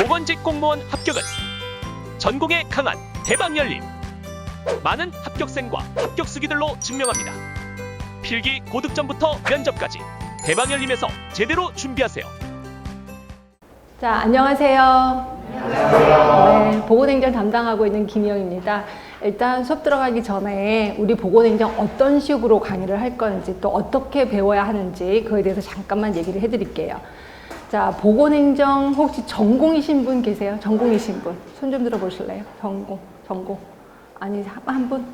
보건직 공무원 합격은 전공에 강한 대방열림. 많은 합격생과 합격수기들로 증명합니다. 필기 고득점부터 면접까지 대방열림에서 제대로 준비하세요. 자, 안녕하세요. 네, 보건행정 담당하고 있는 김희영입니다. 일단 수업 들어가기 전에 우리 보건행정 어떤 식으로 강의를 할 건지 또 어떻게 배워야 하는지 그거에 대해서 잠깐만 얘기를 해드릴게요. 자, 보건행정 혹시 전공이신 분 계세요? 전공이신 분? 손 좀 들어보실래요? 전공. 아니, 한 분?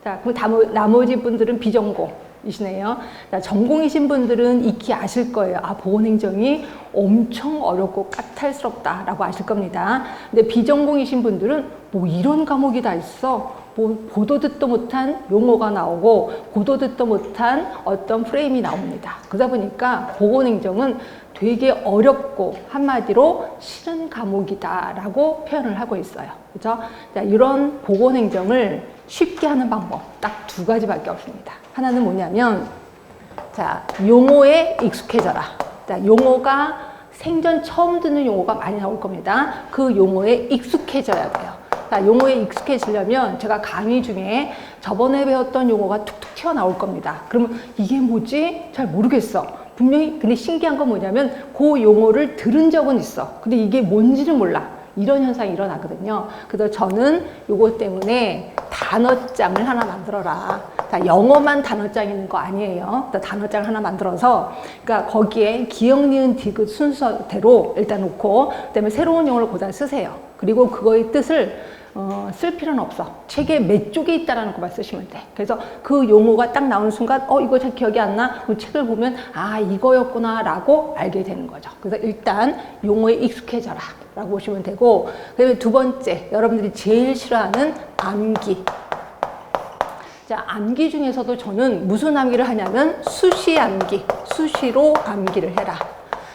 자, 그럼 나머지 분들은 비전공이시네요. 자, 전공이신 분들은 익히 아실 거예요. 아, 보건행정이 엄청 어렵고 까탈스럽다라고 아실 겁니다. 근데 비전공이신 분들은 뭐 이런 과목이 다 있어. 뭐 보도 듣도 못한 용어가 나오고 보도 듣도 못한 어떤 프레임이 나옵니다. 그러다 보니까 보건행정은 되게 어렵고 한마디로 싫은 과목이다라고 표현을 하고 있어요. 그죠? 자, 이런 보건행정을 쉽게 하는 방법 딱 두 가지밖에 없습니다. 하나는 뭐냐면, 자, 용어에 익숙해져라. 자, 용어가 생전 처음 듣는 용어가 많이 나올 겁니다. 그 용어에 익숙해져야 돼요. 자, 용어에 익숙해지려면 제가 강의 중에 저번에 배웠던 용어가 툭툭 튀어나올 겁니다. 그러면 이게 뭐지? 잘 모르겠어. 분명히 근데 신기한 건 뭐냐면 그 용어를 들은 적은 있어. 근데 이게 뭔지는 몰라. 이런 현상이 일어나거든요. 그래서 저는 요거 때문에 단어장을 하나 만들어라. 자, 영어만 단어장 있는 거 아니에요. 단어장 하나 만들어서, 그러니까 거기에 기역, 니은, 디귿 순서대로 일단 놓고, 그다음에 새로운 용어를 거기다 쓰세요. 그리고 그거의 뜻을 쓸 필요는 없어. 책에 몇 쪽에 있다라는 것만 쓰시면 돼. 그래서 그 용어가 딱 나오는 순간 이거 잘 기억이 안 나? 그 책을 보면 아, 이거였구나 라고 알게 되는 거죠. 그래서 일단 용어에 익숙해져라 라고 보시면 되고, 그다음에 두 번째, 여러분들이 제일 싫어하는 암기. 자, 암기 중에서도 저는 무슨 암기를 하냐면 수시 암기, 수시로 암기를 해라.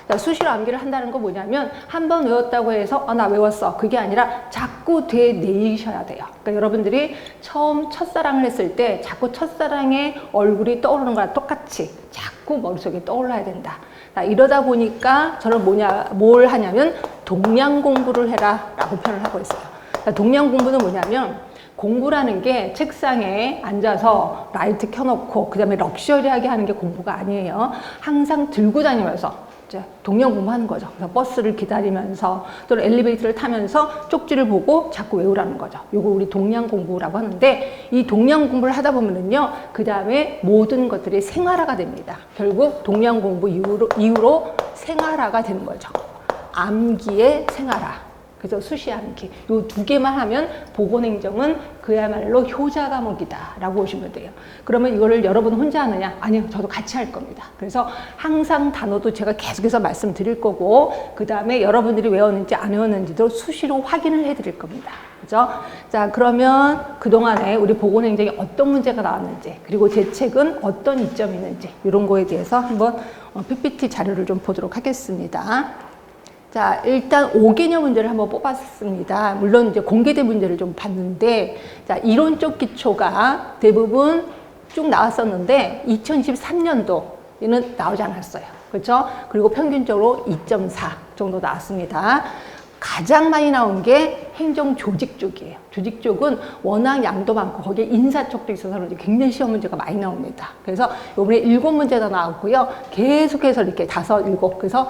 자, 수시로 암기를 한다는 건 뭐냐면 한 번 외웠다고 해서 나 외웠어. 그게 아니라 자꾸 되뇌이셔야 돼요. 그러니까 여러분들이 처음 첫사랑을 했을 때 자꾸 첫사랑의 얼굴이 떠오르는 거랑 똑같이 자꾸 머릿속에 떠올라야 된다. 자, 이러다 보니까 저는 뭘 하냐면 동량 공부를 해라 라고 표현을 하고 있어요. 자, 동량 공부는 뭐냐면 공부라는 게 책상에 앉아서 라이트 켜놓고 그 다음에 럭셔리하게 하는 게 공부가 아니에요. 항상 들고 다니면서 동량 공부하는 거죠. 그래서 버스를 기다리면서 또는 엘리베이터를 타면서 쪽지를 보고 자꾸 외우라는 거죠. 요거 우리 동량 공부라고 하는데, 이 동량 공부를 하다 보면은요, 그 다음에 모든 것들이 생활화가 됩니다. 결국 동량 공부 이후로 생활화가 되는 거죠. 암기의 생활화. 그래서 수시 암기. 요 두 개만 하면 보건행정은 그야말로 효자 과목이다 라고 보시면 돼요. 그러면 이거를 여러분 혼자 하느냐? 아니요, 저도 같이 할 겁니다. 그래서 항상 단어도 제가 계속해서 말씀드릴 거고, 그 다음에 여러분들이 외웠는지 안 외웠는지도 수시로 확인을 해드릴 겁니다. 그죠? 자, 그러면 그동안에 우리 보건행정에 어떤 문제가 나왔는지, 그리고 제 책은 어떤 이점이 있는지, 이런 거에 대해서 한번 PPT 자료를 좀 보도록 하겠습니다. 자, 일단 5개념 문제를 한번 뽑았습니다. 물론 이제 공개된 문제를 좀 봤는데, 자, 이론적 기초가 대부분 쭉 나왔었는데 2023년도에는 나오지 않았어요. 그렇죠? 그리고 평균적으로 2.4 정도 나왔습니다. 가장 많이 나온 게 행정 조직 쪽이에요. 조직 쪽은 워낙 양도 많고 거기에 인사 쪽도 있어서 굉장히 시험 문제가 많이 나옵니다. 그래서 이번에 7문제가 나왔고요. 계속해서 이렇게 5, 7, 그래서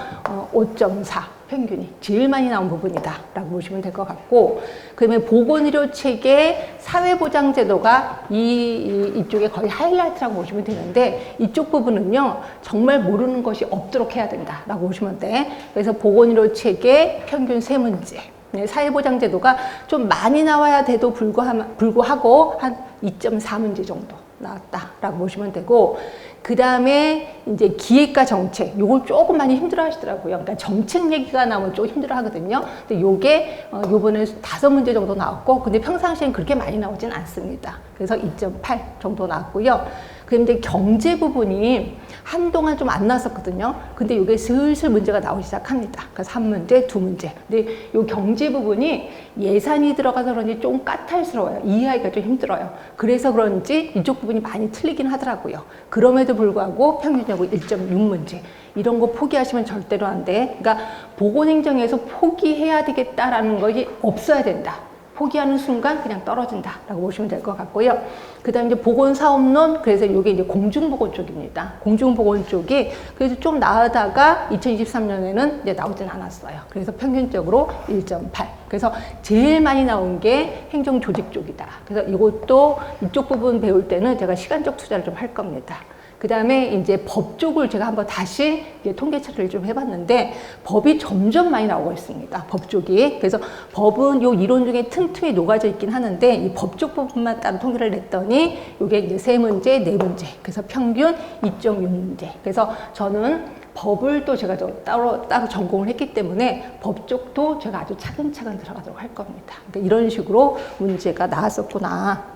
5.4 평균이 제일 많이 나온 부분이다 라고 보시면 될 것 같고, 그 다음에 보건의료 체계 사회보장제도가 이쪽에 거의 하이라이트라고 보시면 되는데, 이쪽 부분은요 정말 모르는 것이 없도록 해야 된다 라고 보시면 돼. 그래서 보건의료 체계 평균 3문제, 사회보장제도가 좀 많이 나와야 돼도 불구하고 한 2.4문제 정도 나왔다라고 보시면 되고, 그 다음에 이제 기획과 정책, 요걸 조금 많이 힘들어 하시더라고요. 그러니까 정책 얘기가 나오면 좀 힘들어 하거든요. 근데 요게 요번에 5문제 정도 나왔고, 근데 평상시엔 그렇게 많이 나오진 않습니다. 그래서 2.8 정도 나왔고요. 그런데 경제 부분이 한동안 좀 안 나왔었거든요. 근데 이게 슬슬 문제가 나오기 시작합니다. 그래서 한 문제, 두 문제. 근데 이 경제 부분이 예산이 들어가서 그런지 좀 까탈스러워요. 이해하기가 좀 힘들어요. 그래서 그런지 이쪽 부분이 많이 틀리긴 하더라고요. 그럼에도 불구하고 평균적으로 1.6문제. 이런 거 포기하시면 절대로 안 돼. 그러니까 보건행정에서 포기해야 되겠다라는 것이 없어야 된다. 포기하는 순간 그냥 떨어진다라고 보시면 될 것 같고요. 그 다음에 이제 보건사업론, 그래서 이게 이제 공중보건 쪽입니다. 공중보건 쪽이 그래서 좀 나아다가 2023년에는 이제 나오진 않았어요. 그래서 평균적으로 1.8. 그래서 제일 많이 나온 게 행정조직 쪽이다. 그래서 이것도 이쪽 부분 배울 때는 제가 시간적 투자를 좀 할 겁니다. 그 다음에 이제 법 쪽을 제가 한번 다시 이제 통계 처리를 좀 해봤는데 법이 점점 많이 나오고 있습니다. 법 쪽이. 그래서 법은 요 이론 중에 틈틈이 녹아져 있긴 하는데 이 법 쪽 부분만 따로 통계를 냈더니 요게 이제 3문제, 4문제. 그래서 평균 2.6문제. 그래서 저는 법을 또 제가 따로 전공을 했기 때문에 법 쪽도 제가 아주 차근차근 들어가도록 할 겁니다. 그러니까 이런 식으로 문제가 나왔었구나.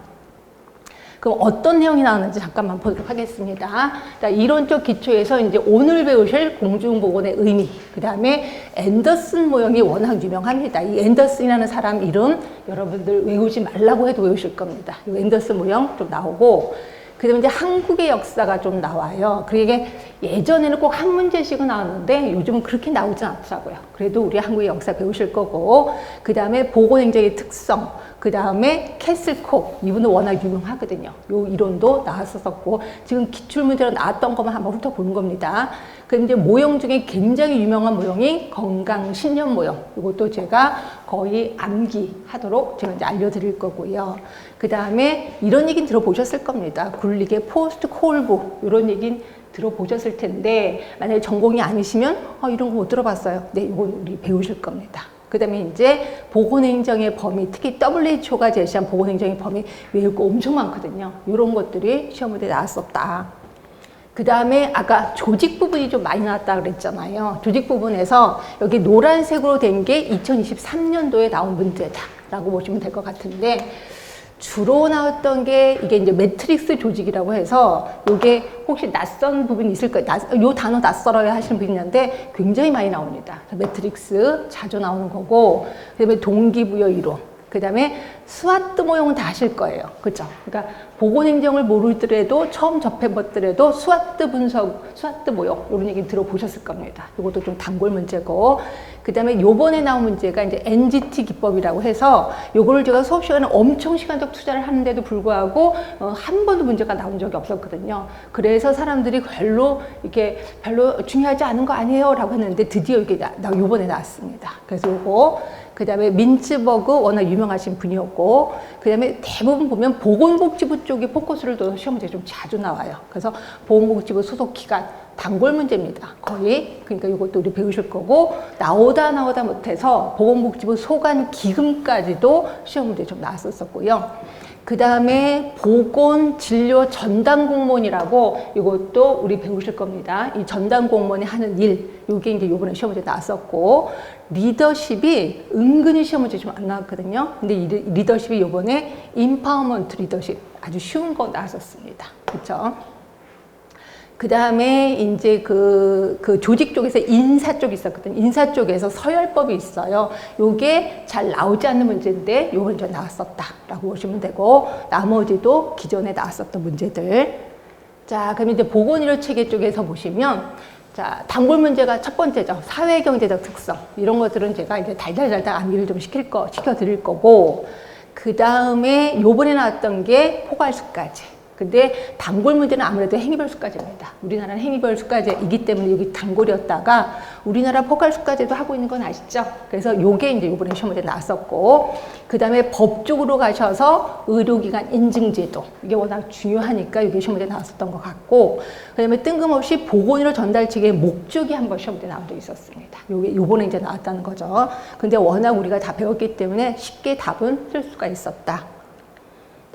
그럼 어떤 내용이 나왔는지 잠깐만 보도록 하겠습니다. 자, 이론적 기초에서 이제 오늘 배우실 공중보건의 의미, 그 다음에 앤더슨 모형이 워낙 유명합니다. 이 앤더슨이라는 사람 이름 여러분들 외우지 말라고 해도 외우실 겁니다. 이 앤더슨 모형 좀 나오고, 그 다음에 이제 한국의 역사가 좀 나와요. 그게 예전에는 꼭 한 문제씩은 나왔는데 요즘은 그렇게 나오진 않더라고요. 그래도 우리 한국의 역사 배우실 거고, 그 다음에 보건행정의 특성, 그 다음에 캐슬콕, 이분은 워낙 유명하거든요. 요 이론도 나왔었고, 지금 기출문제로 나왔던 것만 한번 훑어보는 겁니다. 근데 모형 중에 굉장히 유명한 모형이 건강신념 모형. 이것도 제가 거의 암기하도록 제가 이제 알려드릴 거고요. 그 다음에 이런 얘기는 들어보셨을 겁니다. 굴리게 포스트 콜부, 이런 얘기는 들어보셨을 텐데, 만약에 전공이 아니시면, 이런 거 못 들어봤어요. 네, 이건 우리 배우실 겁니다. 그 다음에 이제 보건행정의 범위, 특히 WHO가 제시한 보건행정의 범위 외울 거 엄청 많거든요. 이런 것들이 시험 문제에 나왔었다. 그 다음에 아까 조직 부분이 좀 많이 나왔다 그랬잖아요. 조직 부분에서 여기 노란색으로 된 게 2023년도에 나온 문제다라고 보시면 될 것 같은데, 주로 나왔던 게 이게 이제 매트릭스 조직이라고 해서 이게 혹시 낯선 부분이 있을 거예요. 요 단어 낯설어야 하시는 분이 있는데 굉장히 많이 나옵니다. 매트릭스 자주 나오는 거고, 그다음에 동기부여 이론, 그다음에 스와트 모형은 다 아실 거예요. 그죠? 그러니까 보건행정을 모르더라도 처음 접해봤더라도 스와트 분석, 스와트 모형 이런 얘기 들어보셨을 겁니다. 이것도 좀 단골 문제고, 그 다음에 요번에 나온 문제가 이제 NGT 기법이라고 해서 요거를 제가 수업 시간에 엄청 시간적 투자를 하는데도 불구하고 한 번도 문제가 나온 적이 없었거든요. 그래서 사람들이 별로 중요하지 않은 거 아니에요? 라고 했는데 드디어 이게 요번에 나왔습니다. 그래서 요거, 그 다음에 민츠버그 워낙 유명하신 분이었고, 그 다음에 대부분 보면 보건복지부 쪽에 포커스를 둬서 시험 문제 좀 자주 나와요. 그래서 보건복지부 소속 기관 단골 문제입니다. 거의. 그러니까 이것도 우리 배우실 거고, 나오다 못해서 보건복지부 소관 기금까지도 시험 문제 좀 나왔었고요. 그 다음에 보건진료 전담 공무원이라고 이것도 우리 배우실 겁니다. 이 전담 공무원이 하는 일, 이게 이제 요번에 시험 문제 나왔었고, 리더십이 은근히 시험 문제 좀 안 나왔거든요. 근데 이 리더십이 요번에 인파워먼트 리더십 아주 쉬운 거 나왔었습니다. 그렇죠? 그 다음에 이제 그 조직 쪽에서 인사 쪽이 있었거든요. 인사 쪽에서 서열법이 있어요. 요게 잘 나오지 않는 문제인데 요번 주 나왔었다라고 보시면 되고, 나머지도 기존에 나왔었던 문제들. 자, 그럼 이제 보건의료 체계 쪽에서 보시면, 자, 단골 문제가 첫 번째죠. 사회경제적 특성. 이런 것들은 제가 이제 달달달달 암기를 좀 시켜드릴 거고, 그 다음에 요번에 나왔던 게 포괄수까지. 근데 단골 문제는 아무래도 행위별 수까지입니다. 우리나라는 행위별 수까지이기 때문에 여기 단골이었다가 우리나라 포괄 수까지도 하고 있는 건 아시죠? 그래서 요게 이제 요번에 시험 문제 나왔었고, 그 다음에 법 쪽으로 가셔서 의료기관 인증제도, 이게 워낙 중요하니까 이게 시험 문제 나왔었던 것 같고, 그 다음에 뜬금없이 보건의료 전달 체계의 목적이 한번 시험 문제 나온 적이 있었습니다. 요게 요번에 이제 나왔다는 거죠. 근데 워낙 우리가 다 배웠기 때문에 쉽게 답은 쓸 수가 있었다.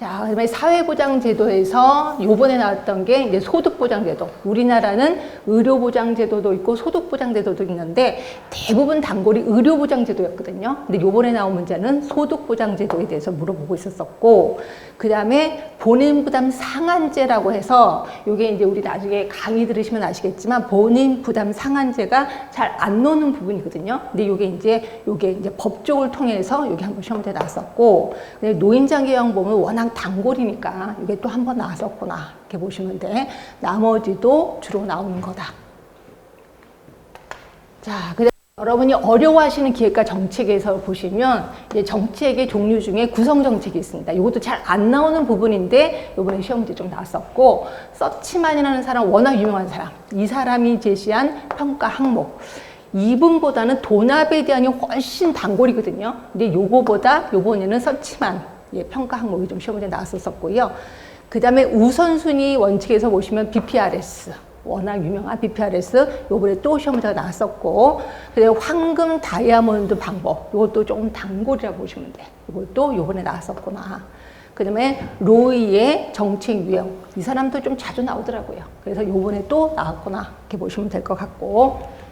자, 그다음에 사회보장제도에서 요번에 나왔던 게 이제 소득보장제도. 우리나라는 의료보장제도도 있고 소득보장제도도 있는데 대부분 단골이 의료보장제도였거든요. 근데 요번에 나온 문제는 소득보장제도에 대해서 물어보고 있었었고, 그다음에 본인부담 상한제라고 해서 요게 이제 우리 나중에 강의 들으시면 아시겠지만 본인부담 상한제가 잘 안 나오는 부분이거든요. 근데 요게 이제 법조를 통해서 요게 한번 시험 때 나왔었고, 노인장기요양보험은 워낙 단골이니까 이게 또 한 번 나왔었구나 이렇게 보시면 돼. 나머지도 주로 나오는 거다. 자, 그다음 여러분이 어려워하시는 기획과 정책에서 보시면 이제 정책의 종류 중에 구성 정책이 있습니다. 이것도 잘 안 나오는 부분인데 이번에 시험 문제 좀 나왔었고, 서치만이라는 사람 워낙 유명한 사람, 이 사람이 제시한 평가 항목. 이분보다는 돈압에 대한이 훨씬 단골이거든요. 근데 요거보다 요번에는 서치만 평가 항목이 좀 시험 문제 나왔었고요. 그 다음에 우선순위 원칙에서 보시면 BPRS. 워낙 유명한 BPRS 요번에 또 시험 문제가 나왔었고, 그다음에 황금 다이아몬드 방법 이것도 조금 단골이라고 보시면 돼. 이것도 요번에 나왔었구나. 그다음에 로이의 정책 유형 이 사람도 좀 자주 나오더라고요. 그래서 요번에 또 나왔구나 이렇게 보시면 될 것 같고.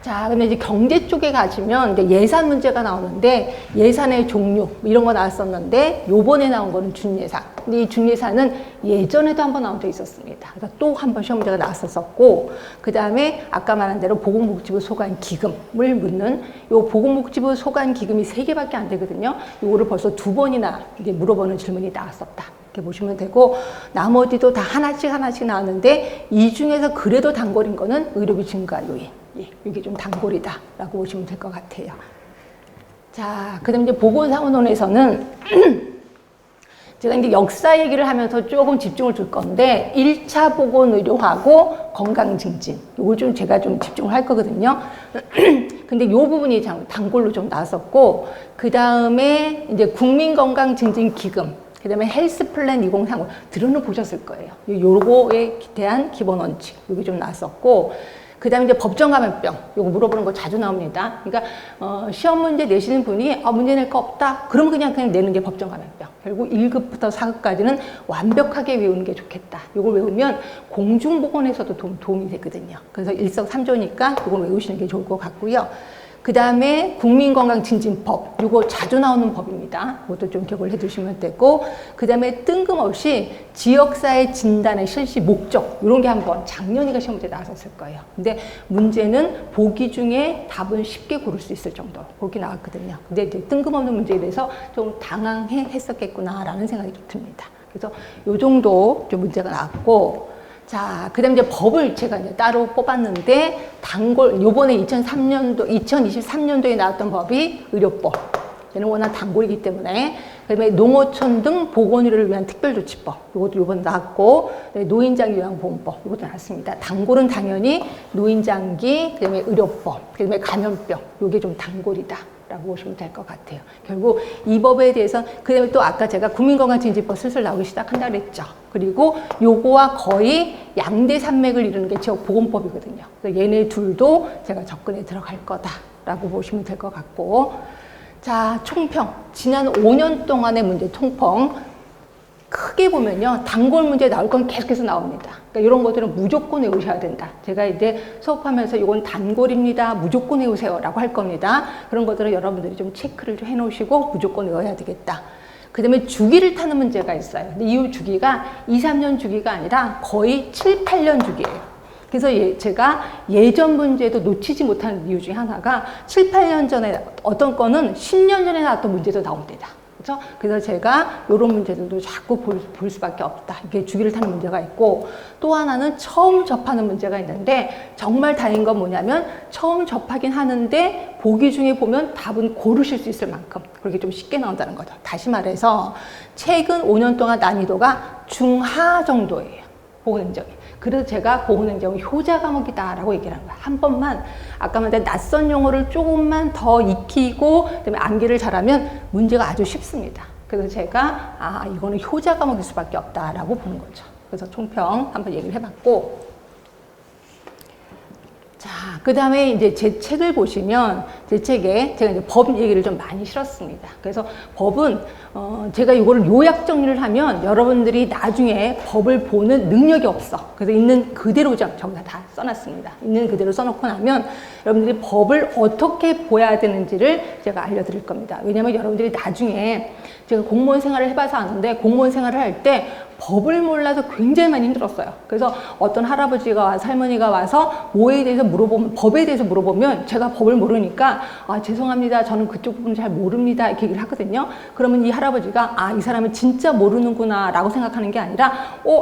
자, 근데 이제 경제 쪽에 가시면 이제 예산 문제가 나오는데 예산의 종류 이런 거 나왔었는데 요번에 나온 거는 준예산. 근데 이 준예산은 예전에도 한번 나온 적이 있었습니다. 그래서 또 한 번 시험 문제가 나왔었고, 그 다음에 아까 말한 대로 보건복지부 소관 기금을 묻는 요 보건복지부 소관 기금이 3개밖에 안 되거든요. 요거를 벌써 2번이나 이제 물어보는 질문이 나왔었다. 이렇게 보시면 되고, 나머지도 다 하나씩 나왔는데 이 중에서 그래도 단골인 거는 의료비 증가 요인. 예, 이게 좀 단골이다라고 보시면 될 것 같아요. 자, 그다음 이제 보건사원론에서는 제가 이제 역사 얘기를 하면서 조금 집중을 줄 건데 1차 보건의료하고 건강증진 이걸 좀 제가 좀 집중을 할 거거든요. 근데 이 부분이 단골로 좀 나왔었고, 그 다음에 이제 국민건강증진기금, 그 다음에 헬스플랜 2030 들어는 보셨을 거예요. 요거에 대한 기본 원칙 여기 좀 나왔었고, 그 다음에 이제 법정감염병, 요거 물어보는 거 자주 나옵니다. 그러니까, 시험 문제 내시는 분이, 문제 낼 거 없다? 그러면 그냥 내는 게 법정감염병. 결국 1급부터 4급까지는 완벽하게 외우는 게 좋겠다. 요걸 외우면 공중보건에서도 도움이 되거든요. 그래서 일석삼조니까 요걸 외우시는 게 좋을 것 같고요. 그 다음에 국민건강증진법, 이거 자주 나오는 법입니다. 이것도 좀 기억을 해두시면 되고, 그 다음에 뜬금없이 지역사회 진단의 실시 목적, 이런 게 한번 작년이가 시험 문제 나왔었을 거예요. 근데 문제는 보기 중에 답은 쉽게 고를 수 있을 정도로 그렇게 나왔거든요. 근데 이제 뜬금없는 문제에 대해서 좀 당황해 했었겠구나라는 생각이 좀 듭니다. 그래서 요 정도 좀 문제가 나왔고, 자, 그 다음에 이제 법을 제가 이제 따로 뽑았는데, 단골, 요번에 2023년도에 나왔던 법이 의료법. 얘는 워낙 단골이기 때문에. 그 다음에 농어촌 등 보건의료를 위한 특별조치법. 요것도 요번에 나왔고, 노인장기 요양보험법. 요것도 나왔습니다. 단골은 당연히 노인장기, 그 다음에 의료법, 그 다음에 감염병. 요게 좀 단골이다. 라고 보시면 될 것 같아요. 결국 이 법에 대해서, 그 다음에 또 아까 제가 국민건강증진법 슬슬 나오기 시작한다 그랬죠. 그리고 요거와 거의 양대 산맥을 이루는 게 지역보건법이거든요. 그래서 얘네 둘도 제가 접근에 들어갈 거다라고 보시면 될 것 같고, 자, 총평. 지난 5년 동안의 문제 총평. 크게 보면요, 단골 문제 나올 건 계속해서 나옵니다. 그러니까 이런 것들은 무조건 외우셔야 된다. 제가 이제 수업하면서 이건 단골입니다. 무조건 외우세요. 라고 할 겁니다. 그런 것들은 여러분들이 좀 체크를 좀 해놓으시고 무조건 외워야 되겠다. 그 다음에 주기를 타는 문제가 있어요. 근데 이 주기가 2, 3년 주기가 아니라 거의 7, 8년 주기예요. 그래서 제가 예전 문제도 놓치지 못하는 이유 중에 하나가 7, 8년 전에 어떤 거는 10년 전에 나왔던 문제도 나옵니다. 그렇죠? 그래서 제가 이런 문제들도 자꾸 볼 수밖에 없다. 이게 주기를 타는 문제가 있고, 또 하나는 처음 접하는 문제가 있는데, 정말 다행인 건 뭐냐면 처음 접하긴 하는데 보기 중에 보면 답은 고르실 수 있을 만큼 그렇게 좀 쉽게 나온다는 거죠. 다시 말해서 최근 5년 동안 난이도가 중하 정도예요. 보건행정이. 그래서 제가 보건행정은 효자 과목이다라고 얘기를 한 거야. 한 번만, 아까 말한 낯선 용어를 조금만 더 익히고, 그다음에 암기를 잘하면 문제가 아주 쉽습니다. 그래서 제가, 이거는 효자 과목일 수밖에 없다라고 보는 거죠. 그래서 총평 한번 얘기를 해봤고, 자, 그 다음에 이제 제 책을 보시면 제 책에 제가 이제 법 얘기를 좀 많이 실었습니다. 그래서 법은 제가 이거를 요약 정리를 하면 여러분들이 나중에 법을 보는 능력이 없어. 그래서 있는 그대로 저기다 다 써놨습니다. 있는 그대로 써놓고 나면 여러분들이 법을 어떻게 보야 되는지를 제가 알려드릴 겁니다. 왜냐하면 여러분들이 나중에 제가 공무원 생활을 해봐서 아는데 공무원 생활을 할 때 법을 몰라서 굉장히 많이 힘들었어요. 그래서 어떤 할아버지가 와서 할머니가 와서 뭐에 대해서 물어보면 법에 대해서 물어보면 제가 법을 모르니까 아 죄송합니다. 저는 그쪽 부분 잘 모릅니다. 이렇게 얘기를 하거든요. 그러면 이 할아버지가 아 이 사람은 진짜 모르는구나 라고 생각하는 게 아니라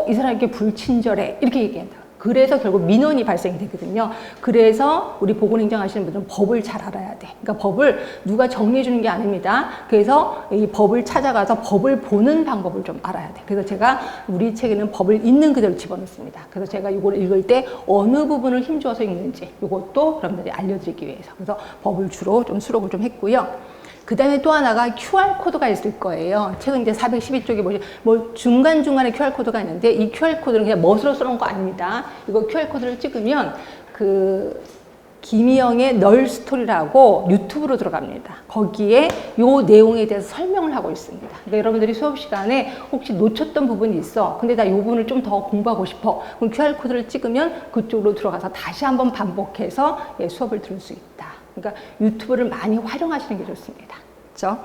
이 사람 이렇게 불친절해 이렇게 얘기한다. 그래서 결국 민원이 발생이 되거든요. 그래서 우리 보건행정 하시는 분들은 법을 잘 알아야 돼. 그러니까 법을 누가 정리해 주는 게 아닙니다. 그래서 이 법을 찾아가서 법을 보는 방법을 좀 알아야 돼. 그래서 제가 우리 책에는 법을 있는 그대로 집어넣습니다. 그래서 제가 이걸 읽을 때 어느 부분을 힘줘서 읽는지 이것도 여러분들이 알려드리기 위해서. 그래서 법을 주로 좀 수록을 좀 했고요. 그 다음에 또 하나가 QR코드가 있을 거예요. 책은 이제 412쪽에 보시면 뭐 중간중간에 QR코드가 있는데 이 QR코드는 그냥 멋으로 써놓은 거 아닙니다. 이거 QR코드를 찍으면 김희영의 널 스토리라고 유튜브로 들어갑니다. 거기에 요 내용에 대해서 설명을 하고 있습니다. 그러니까 여러분들이 수업 시간에 혹시 놓쳤던 부분이 있어. 근데 나 요 부분을 좀 더 공부하고 싶어. 그럼 QR코드를 찍으면 그쪽으로 들어가서 다시 한번 반복해서 수업을 들을 수 있다. 그러니까 유튜브를 많이 활용하시는 게 좋습니다. 그렇죠?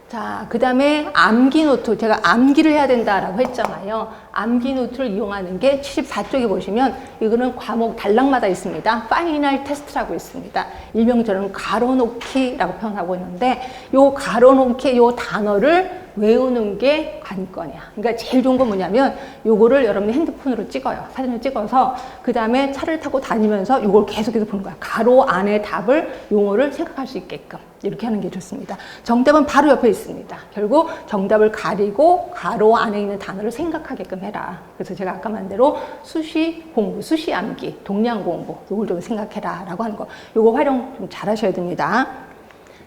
자, 그 다음에 암기 노트. 제가 암기를 해야 된다라고 했잖아요. 암기 노트를 이용하는 게 74쪽에 보시면 이거는 과목 단락마다 있습니다. 파이널 테스트라고 있습니다. 일명 저는 가로놓기라고 표현하고 있는데 요 가로놓기 요 단어를 외우는 게 관건이야. 그러니까 제일 좋은 건 뭐냐면 요거를 여러분이 핸드폰으로 찍어요. 사진을 찍어서 그 다음에 차를 타고 다니면서 요걸 계속해서 보는 거야. 가로 안에 답을 용어를 생각할 수 있게끔 이렇게 하는 게 좋습니다. 정답은 바로 옆에 있습니다. 결국 정답을 가리고 가로 안에 있는 단어를 생각하게끔 해라. 그래서 제가 아까 말한 대로 수시 공부, 수시 암기, 동량 공부 요걸 좀 생각해라 라고 하는 거. 요거 활용 좀 잘 하셔야 됩니다.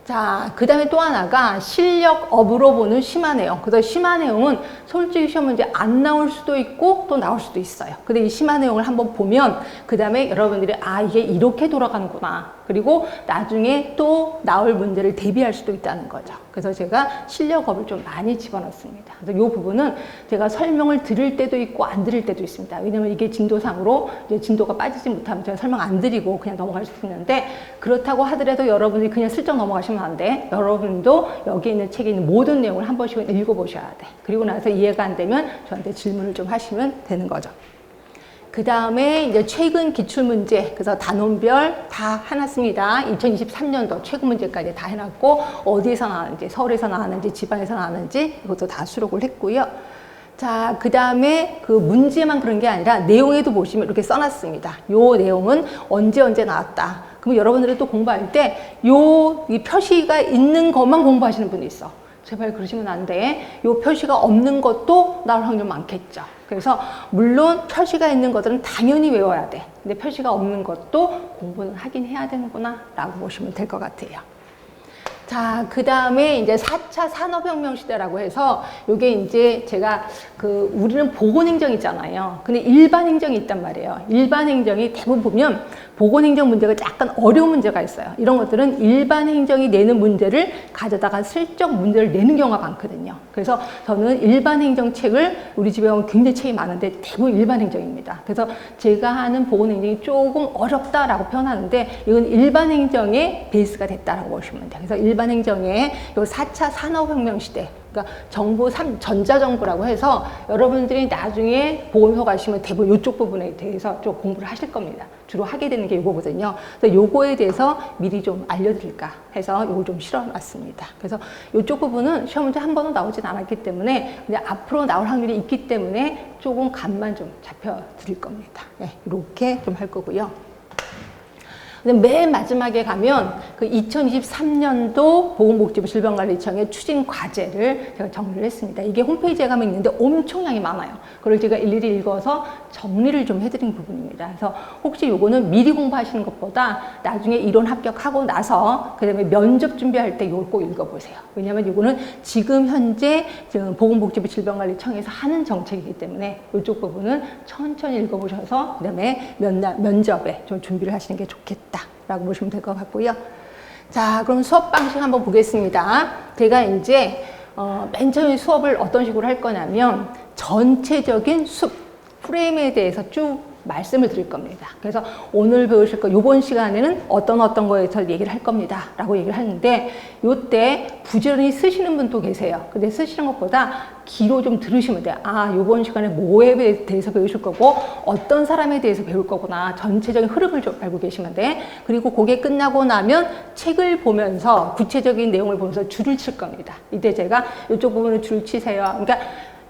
자, 그 다음에 또 하나가 실력업으로 보는 심화 내용. 그래서 심화 내용은 솔직히 시험 문제 안 나올 수도 있고 또 나올 수도 있어요. 근데 이 심화 내용을 한번 보면 그 다음에 여러분들이 아 이게 이렇게 돌아가는구나. 그리고 나중에 또 나올 문제를 대비할 수도 있다는 거죠. 그래서 제가 실력업을 좀 많이 집어넣습니다. 그래서 이 부분은 제가 설명을 들을 때도 있고 안 들을 때도 있습니다. 왜냐면 이게 진도상으로 이제 진도가 빠지지 못하면 제가 설명 안 드리고 그냥 넘어갈 수 있는데 그렇다고 하더라도 여러분이 그냥 슬쩍 넘어가시면 안 돼. 여러분도 여기 있는 책에 있는 모든 내용을 한 번씩은 읽어보셔야 돼. 그리고 나서 이해가 안 되면 저한테 질문을 좀 하시면 되는 거죠. 그 다음에 이제 최근 기출문제, 그래서 단원별 다 해놨습니다. 2023년도 최근 문제까지 다 해놨고, 어디에서 나왔는지, 서울에서 나왔는지, 지방에서 나왔는지, 이것도 다 수록을 했고요. 자, 그 다음에 그 문제만 그런 게 아니라 내용에도 보시면 이렇게 써놨습니다. 요 내용은 언제 나왔다. 그럼 여러분들이 또 공부할 때 이 표시가 있는 것만 공부하시는 분이 있어. 제발 그러시면 안 돼. 요 표시가 없는 것도 나올 확률 많겠죠. 그래서 물론 표시가 있는 것들은 당연히 외워야 돼. 근데 표시가 없는 것도 공부는 하긴 해야 되는구나 라고 보시면 될 것 같아요. 자, 그 다음에 이제 4차 산업혁명 시대라고 해서 요게 이제 제가 우리는 보건행정이잖아요. 근데 일반행정이 있단 말이에요. 일반행정이 대부분 보면 보건행정 문제가 약간 어려운 문제가 있어요. 이런 것들은 일반행정이 내는 문제를 가져다가 슬쩍 문제를 내는 경우가 많거든요. 그래서 저는 일반행정책을 우리 집에 오면 굉장히 책이 많은데 대부분 일반행정입니다. 그래서 제가 하는 보건행정이 조금 어렵다라고 표현하는데 이건 일반행정의 베이스가 됐다라고 보시면 돼요. 그래서 일반행정의 요 4차 산업혁명 시대, 그러니까 정부 전자정부라고 해서 여러분들이 나중에 보건소 가시면 대부분 이쪽 부분에 대해서 좀 공부를 하실 겁니다. 주로 하게 되는 게 이거거든요. 그래서 요거에 대해서 미리 좀 알려드릴까 해서 요걸 좀 실어놨습니다. 그래서 이쪽 부분은 시험 문제 한 번도 나오진 않았기 때문에 근데 앞으로 나올 확률이 있기 때문에 조금 감만 좀 잡혀 드릴 겁니다. 네, 이렇게 좀 할 거고요. 근데 맨 마지막에 가면 그 2023년도 보건복지부 질병관리청의 추진 과제를 제가 정리를 했습니다. 이게 홈페이지에 가면 있는데 엄청나게 많아요. 그걸 제가 일일이 읽어서 정리를 좀 해드린 부분입니다. 그래서 혹시 요거는 미리 공부하시는 것보다 나중에 이론 합격하고 나서 그 다음에 면접 준비할 때 이걸 꼭 읽어보세요. 왜냐하면 요거는 지금 현재 보건복지부 질병관리청에서 하는 정책이기 때문에 이쪽 부분은 천천히 읽어보셔서 그 다음에 면접에 좀 준비를 하시는 게 좋겠다라고 보시면 될 것 같고요. 자, 그럼 수업 방식 한번 보겠습니다. 제가 이제 맨 처음에 수업을 어떤 식으로 할 거냐면 전체적인 프레임에 대해서 쭉 말씀을 드릴 겁니다. 그래서 오늘 배우실 거, 요번 시간에는 어떤 거에 서 얘기를 할 겁니다. 라고 얘기를 하는데, 요때 부지런히 쓰시는 분도 계세요. 근데 쓰시는 것보다 귀로 좀 들으시면 돼요. 아, 요번 시간에 뭐에 대해서 배우실 거고, 어떤 사람에 대해서 배울 거구나. 전체적인 흐름을 좀 알고 계시면 돼. 그리고 그게 끝나고 나면 책을 보면서, 구체적인 내용을 보면서 줄을 칠 겁니다. 이때 제가 이쪽 부분을 줄 치세요. 그러니까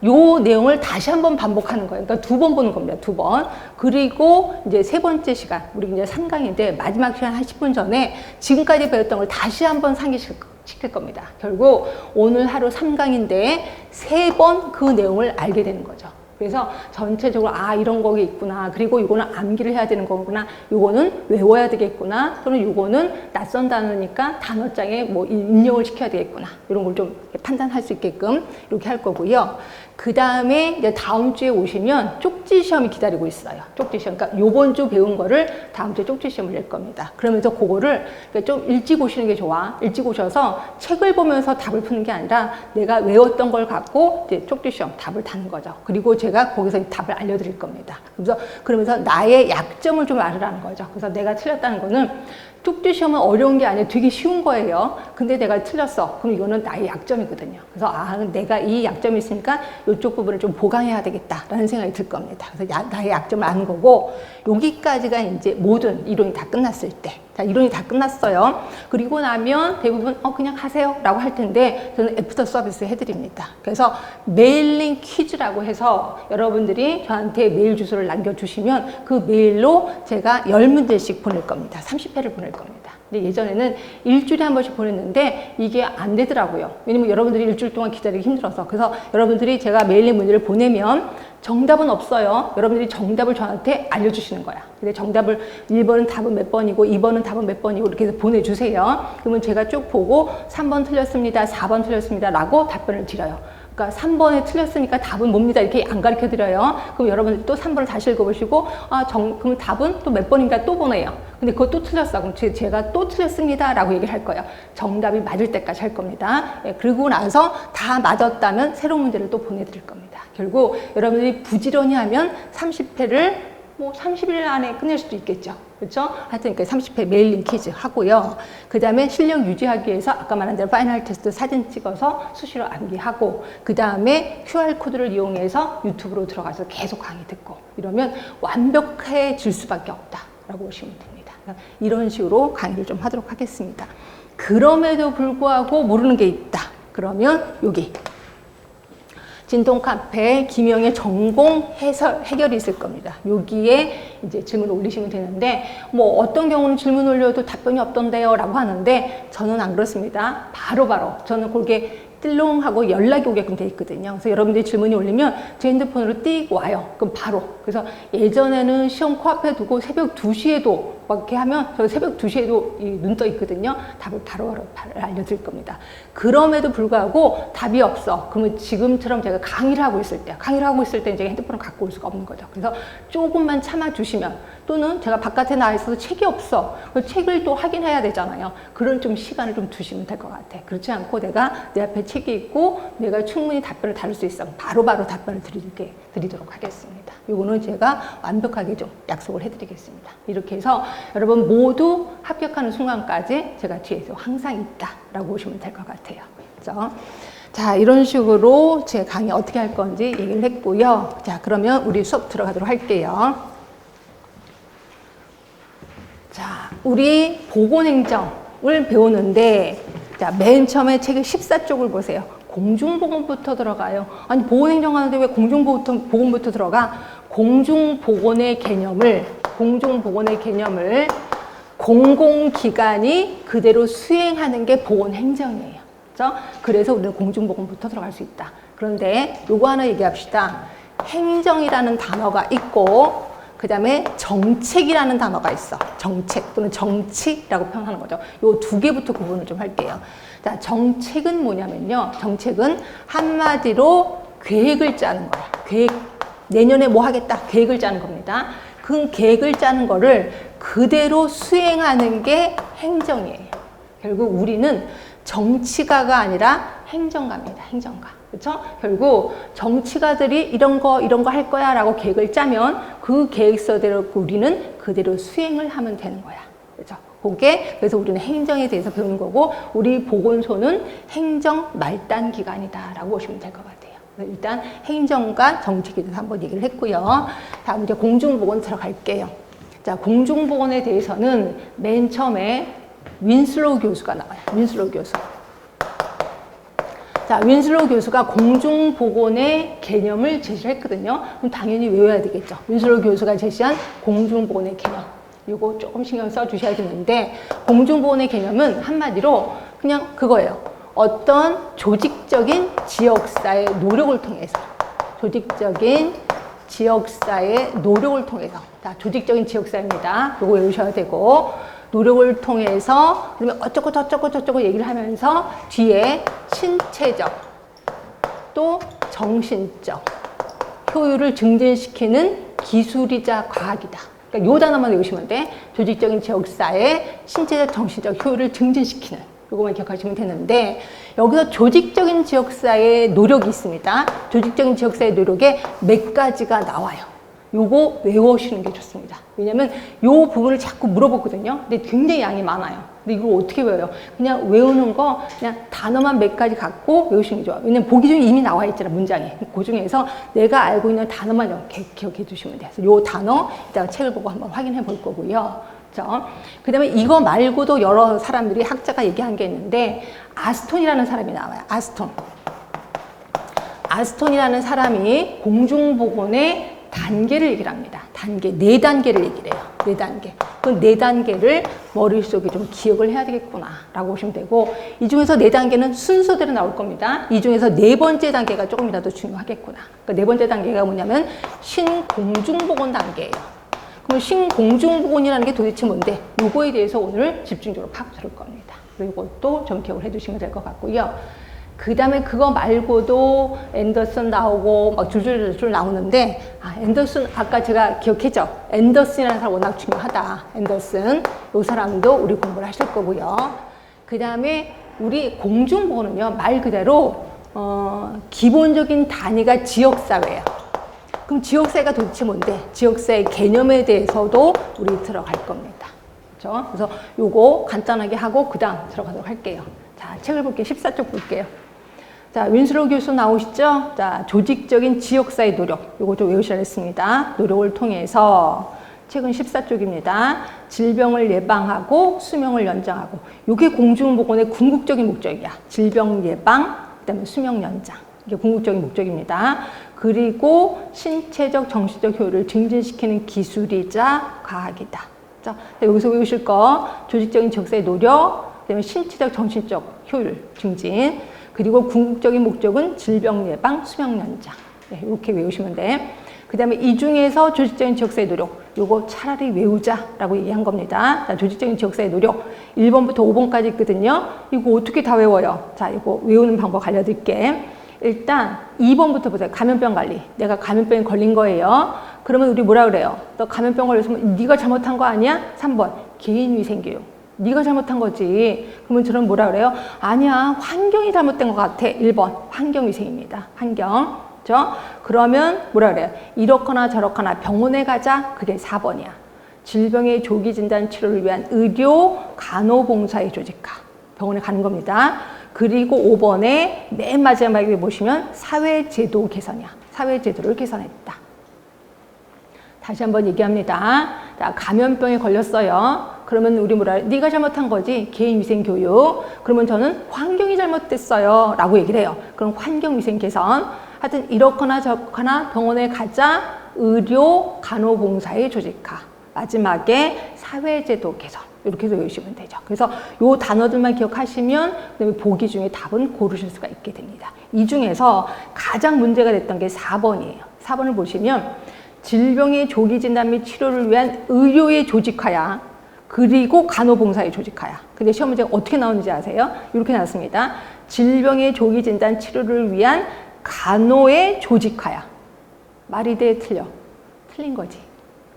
요 내용을 다시 한번 반복하는 거예요. 그러니까 2번 보는 겁니다. 2번. 그리고 이제 세 번째 시간, 우리 이제 3강인데 마지막 시간 한 10분 전에 지금까지 배웠던 걸 다시 한번 상기시킬 겁니다. 결국 오늘 하루 3강인데 3번 그 내용을 알게 되는 거죠. 그래서 전체적으로 아 이런 거기 있구나, 그리고 이거는 암기를 해야 되는 거구나, 요거는 외워야 되겠구나, 또는 요거는 낯선 단어니까 단어장에 뭐 입력을 시켜야 되겠구나, 이런 걸 좀 판단할 수 있게끔 이렇게 할 거고요. 그 다음에 이제 다음 주에 오시면 쪽지 시험이 기다리고 있어요. 쪽지 시험. 그러니까 요번 주 배운 거를 다음 주에 쪽지 시험을 낼 겁니다. 그러면서 그거를 좀 일찍 오시는 게 좋아. 일찍 오셔서 책을 보면서 답을 푸는 게 아니라 내가 외웠던 걸 갖고 이제 쪽지 시험 답을 다는 거죠. 그리고 제가 거기서 답을 알려드릴 겁니다. 그러면서 나의 약점을 좀 알으라는 거죠. 그래서 내가 틀렸다는 거는 쪽지 시험은 어려운 게 아니에요. 되게 쉬운 거예요. 근데 내가 틀렸어. 그럼 이거는 나의 약점이거든요. 그래서 아, 내가 이 약점이 있으니까 이쪽 부분을 좀 보강해야 되겠다라는 생각이 들 겁니다. 그래서 나의 약점을 아는 거고, 여기까지가 이제 모든 이론이 다 끝났을 때. 자, 이론이 다 끝났어요. 그리고 나면 대부분 그냥 하세요 라고 할 텐데, 저는 애프터 서비스 해드립니다. 그래서 메일링 퀴즈라고 해서 여러분들이 저한테 메일 주소를 남겨주시면 그 메일로 제가 10문제씩 보낼 겁니다. 30회를 보낼 겁니다. 근데 예전에는 일주일에 한 번씩 보냈는데 이게 안 되더라고요. 왜냐면 여러분들이 일주일 동안 기다리기 힘들어서. 그래서 여러분들이 제가 메일링 문제를 보내면 정답은 없어요. 여러분들이 정답을 저한테 알려주시는 거야. 근데 정답을 1번은 답은 몇 번이고 2번은 답은 몇 번이고 이렇게 해서 보내주세요. 그러면 제가 쭉 보고 3번 틀렸습니다, 4번 틀렸습니다 라고 답변을 드려요. 그러니까 3번에 틀렸으니까 답은 뭡니다 이렇게 안 가르쳐 드려요. 그럼 여러분들 또 3번을 다시 읽어보시고 그럼 답은 또 몇 번인가 또 보내요. 근데 그거 또 틀렸어. 그럼 제가 또 틀렸습니다 라고 얘기를 할 거예요. 정답이 맞을 때까지 할 겁니다. 예, 그리고 나서 다 맞았다면 새로운 문제를 또 보내드릴 겁니다. 결국 여러분들이 부지런히 하면 30회를 뭐 30일 안에 끝낼 수도 있겠죠. 그렇죠? 하여튼 30회 메일링 퀴즈 하고요. 그 다음에 실력 유지하기 위해서 아까 말한 대로 파이널 테스트 사진 찍어서 수시로 암기하고, 그 다음에 QR코드를 이용해서 유튜브로 들어가서 계속 강의 듣고, 이러면 완벽해질 수밖에 없다라고 보시면 됩니다. 이런 식으로 강의를 좀 하도록 하겠습니다. 그럼에도 불구하고 모르는 게 있다. 그러면 여기 진동 카페 김영의 전공 해결이 있을 겁니다. 여기에 이제 질문을 올리시면 되는데, 뭐 어떤 경우는 질문 올려도 답변이 없던데요 라고 하는데, 저는 안 그렇습니다. 바로바로 저는 그게 뜰롱하고 연락이 오게끔 돼 있거든요. 그래서 여러분들이 질문이 올리면 제 핸드폰으로 띡 와요. 그럼 바로. 그래서 예전에는 시험 코앞에 두고 새벽 2시에도 막 이렇게 하면 저 새벽 2시에도 눈 떠 있거든요. 답을 바로 알려드릴 겁니다. 그럼에도 불구하고 답이 없어. 그러면 지금처럼 제가 강의를 하고 있을 때 제가 핸드폰을 갖고 올 수가 없는 거죠. 그래서 조금만 참아주시면, 또는 제가 바깥에 나와 있어서 책이 없어. 책을 또 확인해야 되잖아요. 그런 좀 시간을 좀 두시면 될 것 같아. 그렇지 않고 내가 내 앞에 책이 있고 내가 충분히 답변을 다룰 수 있어. 바로바로 답변을 드리도록 하겠습니다. 이거는 제가 완벽하게 좀 약속을 해드리겠습니다. 이렇게 해서 여러분 모두 합격하는 순간까지 제가 뒤에서 항상 있다라고 보시면 될 것 같아요. 그렇죠? 자, 이런 식으로 제 강의 어떻게 할 건지 얘기를 했고요. 자, 그러면 우리 수업 들어가도록 할게요. 자, 우리 보건행정을 배우는데, 자, 맨 처음에 책의 14쪽을 보세요. 공중보건부터 들어가요. 아니, 보건행정 하는데 왜 공중보건부터 들어가? 공중보건의 개념을 공공기관이 그대로 수행하는 게 보건행정이에요. 그렇죠? 그래서 우리는 공중보건부터 들어갈 수 있다. 그런데 요거 하나 얘기합시다. 행정이라는 단어가 있고 그 다음에 정책이라는 단어가 있어. 정책 또는 정치라고 표현하는 거죠. 요 두 개부터 구분을 좀 할게요. 자, 정책은 뭐냐면요. 정책은 한마디로 계획을 짜는 거야. 계획, 내년에 뭐 하겠다. 계획을 짜는 겁니다. 그 계획을 짜는 거를 그대로 수행하는 게 행정이에요. 결국 우리는 정치가가 아니라 행정가입니다. 행정가. 그렇죠? 결국 정치가들이 이런 거 할 거야 라고 계획을 짜면 그 계획서대로 우리는 그대로 수행을 하면 되는 거야. 그렇죠? 그게 그래서 우리는 행정에 대해서 배우는 거고 우리 보건소는 행정 말단 기관이다 라고 보시면 될 것 같아요. 일단 행정과 정책에 대해서 한번 얘기를 했고요. 다음 이제 공중보건 들어갈게요. 자, 공중보건에 대해서는 맨 처음에 윈슬로우 교수가 나와요. 윈슬로우 교수. 자, 윈슬로우 교수가 공중보건의 개념을 제시했거든요. 그럼 당연히 외워야 되겠죠. 윈슬로우 교수가 제시한 공중보건의 개념. 이거 조금 신경 써 주셔야 되는데, 공중보건의 개념은 한마디로 그냥 그거예요. 어떤 조직적인 지역사의 노력을 통해서, 조직적인 지역사의 노력을 통해서, 자, 조직적인 지역사입니다. 이거 외우셔야 되고, 노력을 통해서 그러면 어쩌고 저쩌고 저쩌고 얘기를 하면서 뒤에 신체적 또 정신적 효율을 증진시키는 기술이자 과학이다. 그러니까 요 단어만 외우시면 돼. 조직적인 지역사의 신체적 정신적 효율을 증진시키는 요거만 기억하시면 되는데 여기서 조직적인 지역사의 노력이 있습니다. 조직적인 지역사의 노력에 몇 가지가 나와요. 요거 외우시는 게 좋습니다. 왜냐면 요 부분을 자꾸 물어보거든요. 근데 굉장히 양이 많아요. 근데 이걸 어떻게 외워요? 그냥 외우는 거 그냥 단어만 몇 가지 갖고 외우시는 게 좋아요. 왜냐면 보기 중에 이미 나와 있잖아, 문장에. 그 중에서 내가 알고 있는 단어만 이렇게 기억해 주시면 돼요. 그래서 요 단어 이따가 책을 보고 한번 확인해 볼 거고요. 그 다음에 이거 말고도 여러 사람들이 학자가 얘기한 게 있는데 아스톤이라는 사람이 나와요. 아스톤이라는 사람이 공중보건의 단계를 얘기를 합니다. 단계, 4단계를 얘기를 해요. 4단계. 그 4단계를 머릿속에 좀 기억을 해야 되겠구나 라고 보시면 되고 이 중에서 4단계는 순서대로 나올 겁니다. 이 중에서 4번째 단계가 조금이라도 중요하겠구나. 그 4번째 단계가 뭐냐면 신공중보건 단계예요. 그럼 신공중보건이라는 게 도대체 뭔데? 요거에 대해서 오늘 집중적으로 파악할 겁니다. 그리고 이것도 좀 기억을 해두시면 될 것 같고요. 그 다음에 그거 말고도 앤더슨 나오고 막 줄줄줄 나오는데 앤더슨 아까 제가 기억했죠? 앤더슨이라는 사람 워낙 중요하다. 앤더슨 이 사람도 우리 공부를 하실 거고요. 그 다음에 우리 공중보건은요 말 그대로 기본적인 단위가 지역사회예요. 그럼 지역사회가 도대체 뭔데? 지역사회 개념에 대해서도 우리 들어갈 겁니다. 그렇죠? 그래서 요거 간단하게 하고 그 다음 들어가도록 할게요. 자, 책을 볼게요. 14쪽 볼게요. 자, 윈슬로우 교수 나오시죠? 자, 조직적인 지역사회 노력. 요거 좀 외우셔야 했습니다. 노력을 통해서 책은 14쪽입니다. 질병을 예방하고 수명을 연장하고. 요게 공중보건의 궁극적인 목적이야. 질병 예방, 그다음에 수명 연장. 이게 궁극적인 목적입니다. 그리고 신체적, 정신적 효율을 증진시키는 기술이자 과학이다. 자, 여기서 외우실 거 조직적인 지역사회 노력, 그다음에 신체적, 정신적 효율 증진, 그리고 궁극적인 목적은 질병 예방, 수명 연장. 네, 이렇게 외우시면 돼. 그 다음에 이 중에서 조직적인 지역사회 노력, 요거 차라리 외우자라고 얘기한 겁니다. 자, 조직적인 지역사회 노력 1번부터 5번까지 있거든요. 이거 어떻게 다 외워요? 자, 이거 외우는 방법 알려드릴게. 일단 2번부터 보세요. 감염병 관리. 내가 감염병에 걸린 거예요. 그러면 우리 뭐라 그래요? 너 감염병 걸렸으면 네가 잘못한 거 아니야? 3번 개인위생교육. 네가 잘못한 거지. 그러면 저는 뭐라 그래요? 아니야, 환경이 잘못된 것 같아. 1번 환경위생입니다. 환경. 그렇죠? 그러면 뭐라 그래요? 이렇거나 저렇거나 병원에 가자. 그게 4번이야. 질병의 조기 진단 치료를 위한 의료 간호봉사의 조직화. 병원에 가는 겁니다. 그리고 5번에 맨 마지막에 보시면 사회제도 개선이야. 사회제도를 개선했다. 다시 한번 얘기합니다. 자, 감염병에 걸렸어요. 그러면 우리 뭐라 그래? 네가 잘못한 거지. 개인위생교육. 그러면 저는 환경이 잘못됐어요. 라고 얘기를 해요. 그럼 환경위생 개선. 하여튼 이렇거나 저렇거나 병원에 가자. 의료 간호봉사의 조직화. 마지막에 사회제도 개선. 이렇게 해서 외우시면 되죠. 그래서 요 단어들만 기억하시면 그다음에 보기 중에 답은 고르실 수가 있게 됩니다. 이 중에서 가장 문제가 됐던 게 4번이에요. 4번을 보시면 질병의 조기 진단 및 치료를 위한 의료의 조직화야. 그리고 간호봉사의 조직화야. 근데 시험 문제가 어떻게 나오는지 아세요? 이렇게 나왔습니다. 질병의 조기 진단 치료를 위한 간호의 조직화야. 말이 돼, 틀려? 틀린 거지.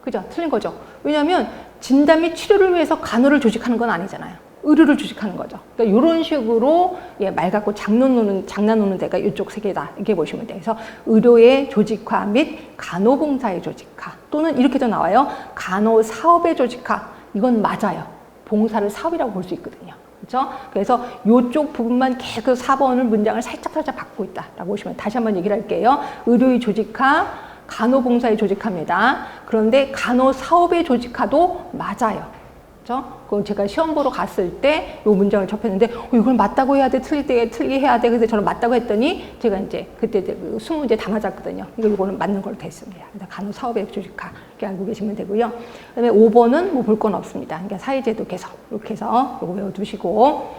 그죠? 틀린 거죠. 왜냐하면 진단 및 치료를 위해서 간호를 조직하는 건 아니잖아요. 의료를 조직하는 거죠. 그러니까 이런 식으로 말 갖고 장난 노는 데가 이쪽 세 개다. 이렇게 보시면 돼요. 그래서 의료의 조직화 및 간호봉사의 조직화 또는 이렇게도 나와요. 간호사업의 조직화. 이건 맞아요. 봉사를 사업이라고 볼 수 있거든요. 그렇죠? 그래서 이쪽 부분만 계속 4번을 문장을 살짝 받고 있다라고 보시면 다시 한번 얘기를 할게요. 의료의 조직화, 간호봉사의 조직화입니다. 그런데 간호사업의 조직화도 맞아요. 그렇죠? 그럼 제가 시험 보러 갔을 때 이 문장을 접했는데 이걸 맞다고 해야 돼, 틀리게 해야 돼. 그래서 저는 맞다고 했더니 제가 이제 그때 20문제 다 맞았거든요. 이거는 맞는 걸로 됐습니다. 그래서 간호사업의 조직화 이렇게 알고 계시면 되고요. 그다음에 5번은 뭐 볼 건 없습니다. 그러니까 사회제도 개선 이렇게 해서 이거 외워두시고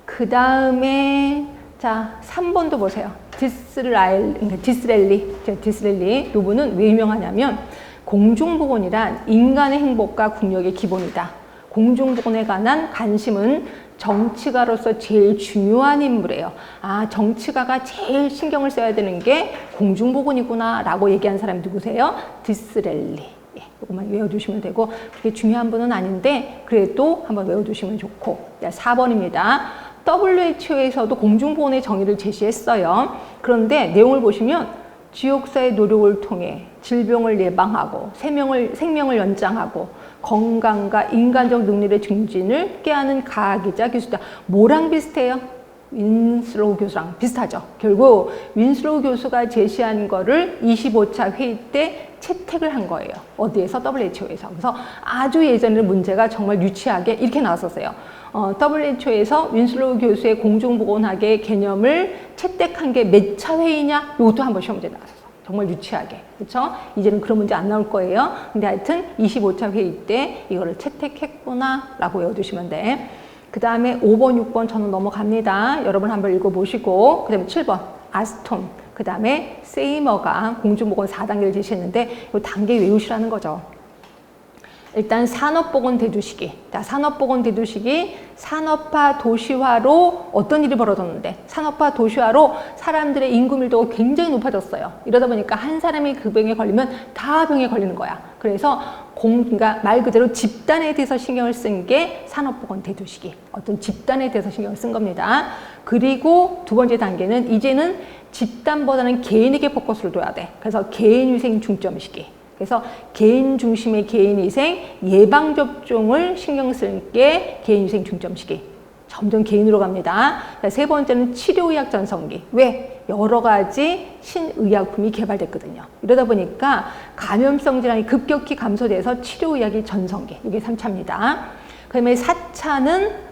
그 다음에 자 3번도 보세요. 디스렐리 이 부분은 왜 유명하냐면 공중보건이란 인간의 행복과 국력의 기본이다. 공중보건에 관한 관심은 정치가로서 제일 중요한 인물이에요. 아, 정치가가 제일 신경을 써야 되는 게 공중보건이구나 라고 얘기한 사람이 누구세요? 디스렐리. 이것만 외워두시면 되고 그게 중요한 분은 아닌데 그래도 한번 외워두시면 좋고 4번입니다. WHO에서도 공중보건의 정의를 제시했어요. 그런데 내용을 보시면 지역사회 노력을 통해 질병을 예방하고 생명을 연장하고 건강과 인간적 능력의 증진을 꾀하는 과학이자 기술이다. 뭐랑 비슷해요? 윈슬로우 교수랑 비슷하죠. 결국 윈슬로우 교수가 제시한 거를 25차 회의 때 채택을 한 거예요. 어디에서? WHO에서. 그래서 아주 예전에는 문제가 정말 유치하게 이렇게 나왔었어요. WHO에서 윈슬로우 교수의 공중보건학의 개념을 채택한 게 몇 차 회의냐? 이것도 한번 시험 문제 나왔어요. 정말 유치하게. 그렇죠? 이제는 그런 문제 안 나올 거예요. 근데 하여튼 25차 회의 때 이거를 채택했구나 라고 외워두시면 돼. 그 다음에 5번, 6번 저는 넘어갑니다. 여러분 한번 읽어보시고 그 다음에 7번 아스톤 그 다음에 세이머가 공중보건 4단계를 제시했는데 이 단계 외우시라는 거죠. 일단 산업보건 대두시기. 자, 산업보건 대두시기 산업화 도시화로 어떤 일이 벌어졌는데 산업화 도시화로 사람들의 인구 밀도가 굉장히 높아졌어요. 이러다 보니까 한 사람이 그 병에 걸리면 다 병에 걸리는 거야. 그래서 그러니까 말 그대로 집단에 대해서 신경을 쓴 게 산업보건 대두시기. 어떤 집단에 대해서 신경을 쓴 겁니다. 그리고 두 번째 단계는 이제는 집단보다는 개인에게 포커스를 둬야 돼. 그래서 개인위생 중점 시기. 그래서 개인 중심의 개인위생, 예방접종을 신경 쓸 게 개인위생 중점 시기. 점점 개인으로 갑니다. 세 번째는 치료의학 전성기. 왜? 여러 가지 신의약품이 개발됐거든요. 이러다 보니까 감염성 질환이 급격히 감소돼서 치료의학이 전성기. 이게 3차입니다. 그 다음에 4차는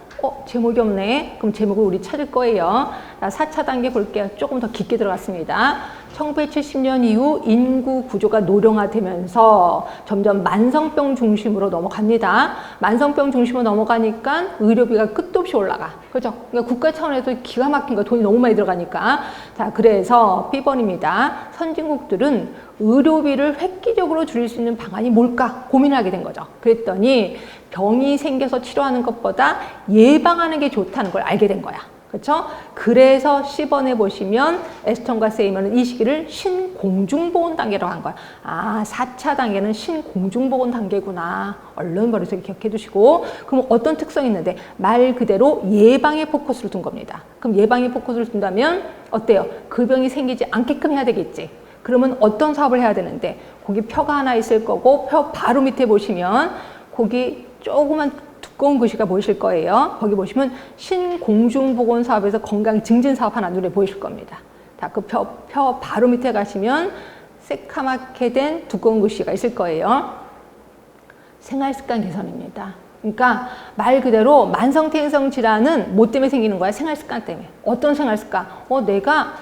제목이 없네. 그럼 제목을 우리 찾을 거예요. 4차 단계 볼게요. 조금 더 깊게 들어갔습니다. 1970년 이후 인구 구조가 노령화되면서 점점 만성병 중심으로 넘어갑니다. 만성병 중심으로 넘어가니까 의료비가 끝도 없이 올라가. 그죠? 그러니까 국가 차원에서 기가 막힌 거 돈이 너무 많이 들어가니까. 자, 그래서 B번입니다. 선진국들은 의료비를 획기적으로 줄일 수 있는 방안이 뭘까 고민하게 된 거죠. 그랬더니 병이 생겨서 치료하는 것보다 예방하는 게 좋다는 걸 알게 된 거야. 그렇죠? 그래서 10번에 보시면 에스턴과 세이먼은 이 시기를 신공중보건 단계라고 한 거야. 아, 4차 단계는 신공중보건 단계구나. 얼른 머릿속에 기억해 두시고. 그럼 어떤 특성이 있는데 말 그대로 예방에 포커스를 둔 겁니다. 그럼 예방에 포커스를 둔다면 어때요? 그 병이 생기지 않게끔 해야 되겠지. 그러면 어떤 사업을 해야 되는데 거기 표가 하나 있을 거고 표 바로 밑에 보시면 거기 조그만 두꺼운 글씨가 보이실 거예요. 거기 보시면 신공중보건 사업에서 건강 증진 사업 하나 눈에 보이실 겁니다. 자, 그 표 바로 밑에 가시면 새카맣게 된 두꺼운 글씨가 있을 거예요. 생활습관 개선입니다. 그러니까 말 그대로 만성태행성 질환은 뭐 때문에 생기는 거야? 생활습관 때문에. 어떤 생활습관? 내가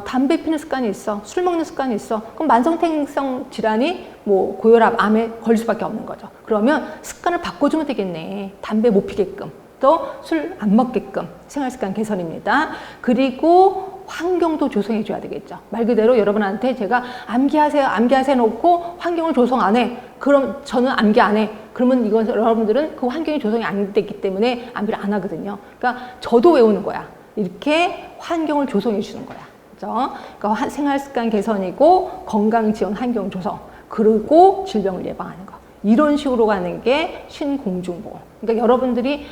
담배 피는 습관이 있어, 술 먹는 습관이 있어. 그럼 만성태행성 질환이 뭐 고혈압, 암에 걸릴 수밖에 없는 거죠. 그러면 습관을 바꿔주면 되겠네. 담배 못 피게끔, 또 술 안 먹게끔 생활습관 개선입니다. 그리고 환경도 조성해 줘야 되겠죠. 말 그대로 여러분한테 제가 암기하세요, 암기하세요 놓고 환경을 조성 안 해. 그럼 저는 암기 안 해. 그러면 이건 여러분들은 그 환경이 조성이 안 됐기 때문에 암기를 안 하거든요. 그러니까 저도 외우는 거야. 이렇게 환경을 조성해 주는 거야. 그죠? 그러니까 생활습관 개선이고 건강 지원 환경 조성, 그리고 질병을 예방하는 거. 이런 식으로 가는 게 신공중보건. 그러니까 여러분들이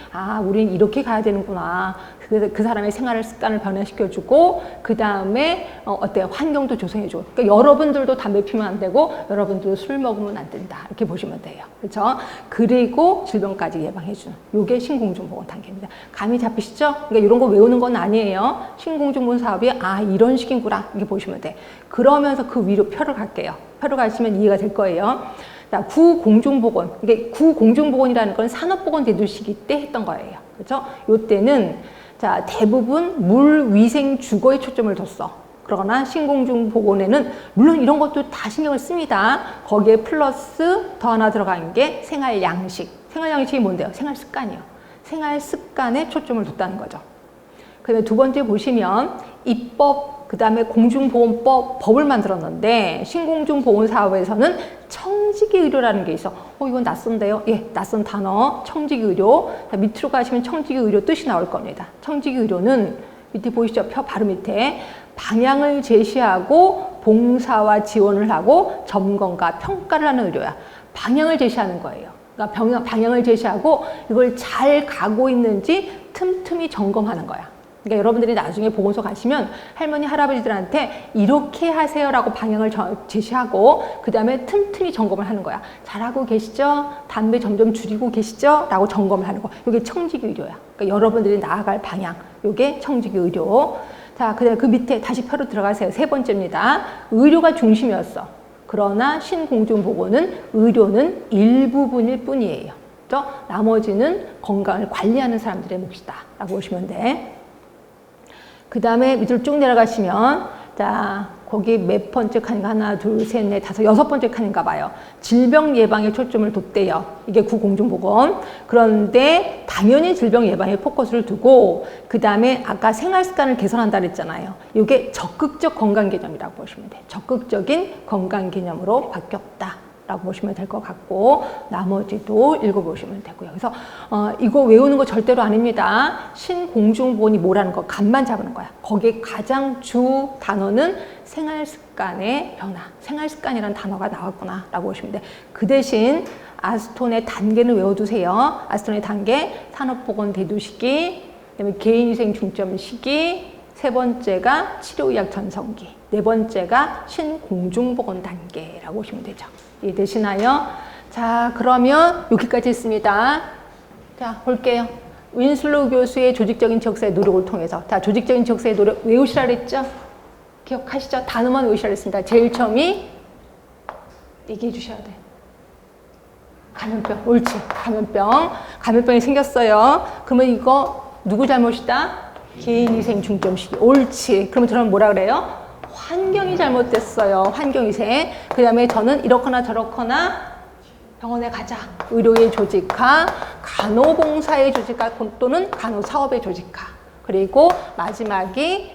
우린 이렇게 가야 되는구나. 그래서 그 사람의 생활 습관을 변화시켜주고 그 다음에 어때요? 환경도 조성해주고. 그러니까 여러분들도 담배 피면 안 되고 여러분들도 술 먹으면 안 된다. 이렇게 보시면 돼요. 그렇죠? 그리고 질병까지 예방해주는 이게 신공중보건 단계입니다. 감이 잡히시죠? 그러니까 이런 거 외우는 건 아니에요. 신공중보건 사업이 이런 식이구나. 이렇게 보시면 돼. 그러면서 그 위로 표를 갈게요. 표를 가시면 이해가 될 거예요. 자, 구공중보건. 이게 구공중보건이라는 건 산업보건 대도시기 때 했던 거예요. 그렇죠? 요때는 자, 대부분 물위생 주거에 초점을 뒀어. 그러나 신공중보건에는 물론 이런 것도 다 신경을 씁니다. 거기에 플러스 더 하나 들어간 게 생활양식. 생활양식이 뭔데요? 생활습관이요. 생활습관에 초점을 뒀다는 거죠. 그다음에 두 번째 보시면 입법, 그 다음에 공중보건법, 법을 만들었는데 신공중보건사업에서는 청지기의료라는 게 있어. 이건 낯선데요? 예, 낯선 단어, 청지기의료. 밑으로 가시면 청지기의료 뜻이 나올 겁니다. 청지기의료는 밑에 보이시죠? 표 바로 밑에 방향을 제시하고 봉사와 지원을 하고 점검과 평가를 하는 의료야. 방향을 제시하는 거예요. 그러니까 방향을 제시하고 이걸 잘 가고 있는지 틈틈이 점검하는 거야. 그러니까 여러분들이 나중에 보건소 가시면 할머니, 할아버지들한테 이렇게 하세요라고 방향을 제시하고 그 다음에 틈틈이 점검을 하는 거야. 잘하고 계시죠? 담배 점점 줄이고 계시죠? 라고 점검을 하는 거. 이게 청지기 의료야. 그러니까 여러분들이 나아갈 방향. 이게 청지기 의료. 자, 그 다음에 그 밑에 다시 표로 들어가세요. 세 번째입니다. 의료가 중심이었어. 그러나 신공중보건은 의료는 일부분일 뿐이에요. 그렇죠? 나머지는 건강을 관리하는 사람들의 몫이다. 라고 보시면 돼. 그 다음에 밑으로 쭉 내려가시면 자, 거기 몇 번째 칸인가? 하나, 둘, 셋, 넷, 다섯, 여섯 번째 칸인가 봐요. 질병 예방에 초점을 뒀대요. 이게 구공중보건. 그런데 당연히 질병 예방에 포커스를 두고 그 다음에 아까 생활습관을 개선한다 그랬잖아요. 이게 적극적 건강개념이라고 보시면 돼요. 적극적인 건강개념으로 바뀌었다. 라고 보시면 될 것 같고 나머지도 읽어보시면 되고요. 그래서 이거 외우는 거 절대로 아닙니다. 신공중보건이 뭐라는 거 감만 잡는 거야. 거기에 가장 주 단어는 생활습관의 변화. 생활습관이라는 단어가 나왔구나 라고 보시면 돼요. 그 대신 아스톤의 단계는 외워두세요. 아스톤의 단계 산업보건 대두시기, 그다음에 개인위생 중점 시기, 세 번째가 치료의학 전성기, 네 번째가 신공중보건 단계라고 보시면 되죠. 이해되시나요? 자, 그러면 여기까지 했습니다. 자, 볼게요. 윈슬로우 교수의 조직적인 지역사회 노력을 통해서 자, 조직적인 지역사회 노력 외우시라 그랬죠? 기억하시죠? 단어만 외우시라 그랬습니다. 제일 처음이 얘기해 주셔야 돼요. 감염병, 옳지. 감염병이 생겼어요. 그러면 이거 누구 잘못이다? 개인위생 중점시기, 옳지. 그러면 저는 뭐라 그래요? 환경이 잘못됐어요. 환경위생. 그 다음에 저는 이렇거나 저렇거나 병원에 가자. 의료의 조직화, 간호봉사의 조직화 또는 간호사업의 조직화. 그리고 마지막이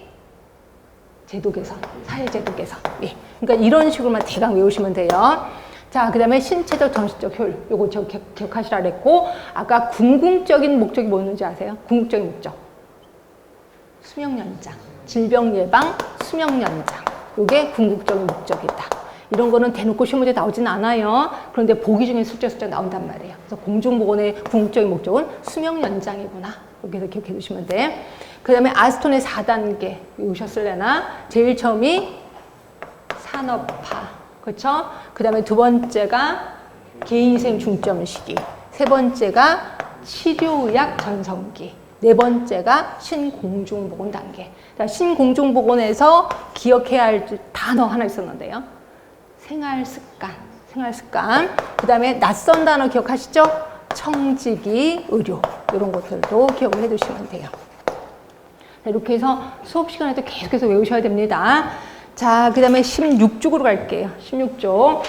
제도 개선, 사회제도 개선. 예. 그러니까 이런 식으로만 대강 외우시면 돼요. 자, 그 다음에 신체적 정신적 효율. 요거 저 기억하시라 그랬고 아까 궁극적인 목적이 뭐였는지 아세요? 궁극적인 목적. 수명 연장. 질병 예방, 수명 연장. 이게 궁극적인 목적이다. 이런 거는 대놓고 시험 문제 나오진 않아요. 그런데 보기 중에 슬쩍슬쩍 나온단 말이에요. 그래서 공중보건의 궁극적인 목적은 수명 연장이구나. 여기서 기억해 두시면 돼. 그 다음에 아스톤의 4단계 외우셨을래나? 제일 처음이 산업화. 그렇죠? 그 다음에 두 번째가 개인위생 중점 시기. 세 번째가 치료의학 전성기. 네 번째가 신공중보건 단계. 자, 신공중보건에서 기억해야 할 단어 하나 있었는데요. 생활습관. 그 다음에 낯선 단어 기억하시죠? 청지기 의료. 이런 것들도 기억을 해두시면 돼요. 이렇게 해서 수업 시간에도 계속해서 외우셔야 됩니다. 자, 그 다음에 16쪽으로 갈게요. 16쪽.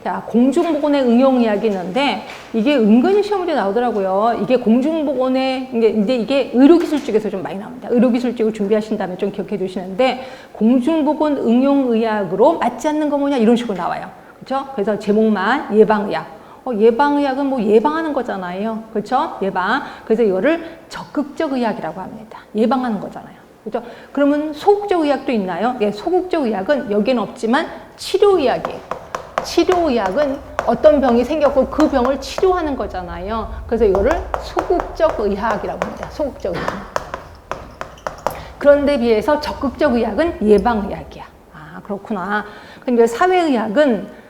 자, 공중보건의 응용 이야기 있는데, 이게 은근히 시험 문제 나오더라고요. 이게 공중보건의, 근데 이게 의료기술 쪽에서 좀 많이 나옵니다. 의료기술 쪽을 준비하신 다음에 좀 기억해 두시는데, 공중보건 응용의학으로 맞지 않는 거 뭐냐, 이런 식으로 나와요. 그렇죠? 그래서 제목만 예방의학. 예방의학은 뭐 예방하는 거잖아요. 그렇죠? 예방. 그래서 이거를 적극적 의학이라고 합니다. 예방하는 거잖아요. 그렇죠? 그러면 소극적 의학도 있나요? 예, 소극적 의학은 여기는 없지만 치료의학이에요. 치료의학은 어떤 병이 생겼고 그 병을 치료하는 거잖아요. 그래서 이거를 소극적 의학이라고 합니다. 소극적 의학. 그런데 비해서 적극적 의학은 예방의학이야. 아, 그렇구나. 근데 사회의학은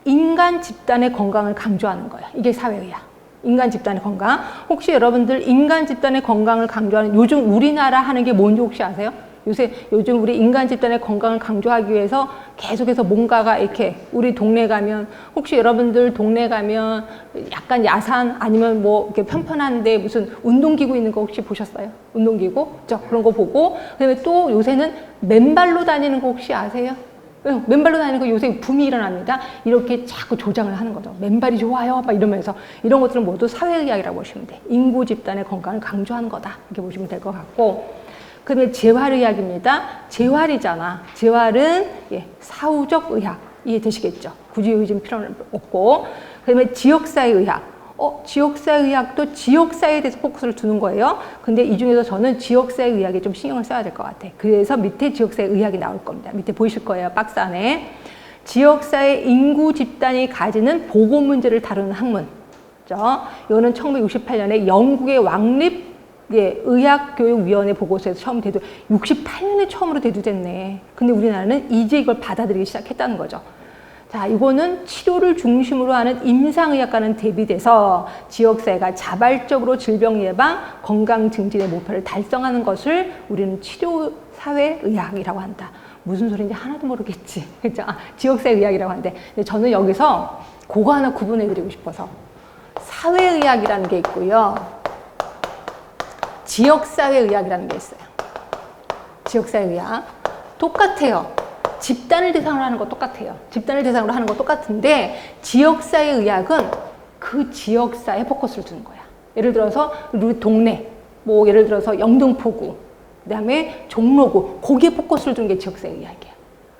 인간 집단의 건강을 강조하는 거예요. 이게 사회의학. 인간 집단의 건강. 혹시 여러분들 인간 집단의 건강을 강조하는 요즘 우리나라 하는 게 뭔지 혹시 아세요? 요즘 우리 인간 집단의 건강을 강조하기 위해서 계속해서 뭔가가 이렇게 우리 동네 가면 혹시 여러분들 동네 가면 약간 야산 아니면 뭐 이렇게 편편한데 무슨 운동기구 있는 거 혹시 보셨어요? 운동기구? 그렇죠? 그런 거 보고 그다음에 또 요새는 맨발로 다니는 거 혹시 아세요? 맨발로 다니는 거 요새 붐이 일어납니다. 이렇게 자꾸 조장을 하는 거죠. 맨발이 좋아요. 막 이러면서 이런 것들은 모두 사회의학이라고 보시면 돼. 인구 집단의 건강을 강조하는 거다. 이렇게 보시면 될 것 같고 그 다음에 재활의학입니다. 재활이잖아. 재활은 예, 사후적 의학. 이해되시겠죠? 굳이 요즘 필요는 없고 그 다음에 지역사회의학. 지역사회의학도 지역사회에 대해서 포커스를 두는 거예요. 근데 이 중에서 저는 지역사회의학에 좀 신경을 써야 될 것 같아. 그래서 밑에 지역사회의학이 나올 겁니다. 밑에 보이실 거예요. 박스 안에. 지역사회 인구 집단이 가지는 보건 문제를 다루는 학문. 이거는 1968년에 영국의 왕립 의학교육위원회 보고서에서 처음 68년에 처음으로 대두됐네. 근데 우리나라는 이제 이걸 받아들이기 시작했다는 거죠. 자, 이거는 치료를 중심으로 하는 임상의학과는 대비돼서 지역사회가 자발적으로 질병 예방, 건강 증진의 목표를 달성하는 것을 우리는 치료사회의학이라고 한다. 무슨 소리인지 하나도 모르겠지. 그죠? 지역사회의학이라고 하는데 근데 저는 여기서 그거 하나 구분해드리고 싶어서 사회의학이라는 게 있고요. 지역사회의학이라는 게 있어요. 지역사회의학. 똑같아요. 집단을 대상으로 하는 거 똑같아요. 집단을 대상으로 하는 거 똑같은데 지역사회의학은 그 지역사회에 포커스를 두는 거야. 예를 들어서 우리 동네, 뭐 예를 들어서 영등포구, 그다음에 종로구, 거기에 포커스를 두는 게 지역사회의학이야.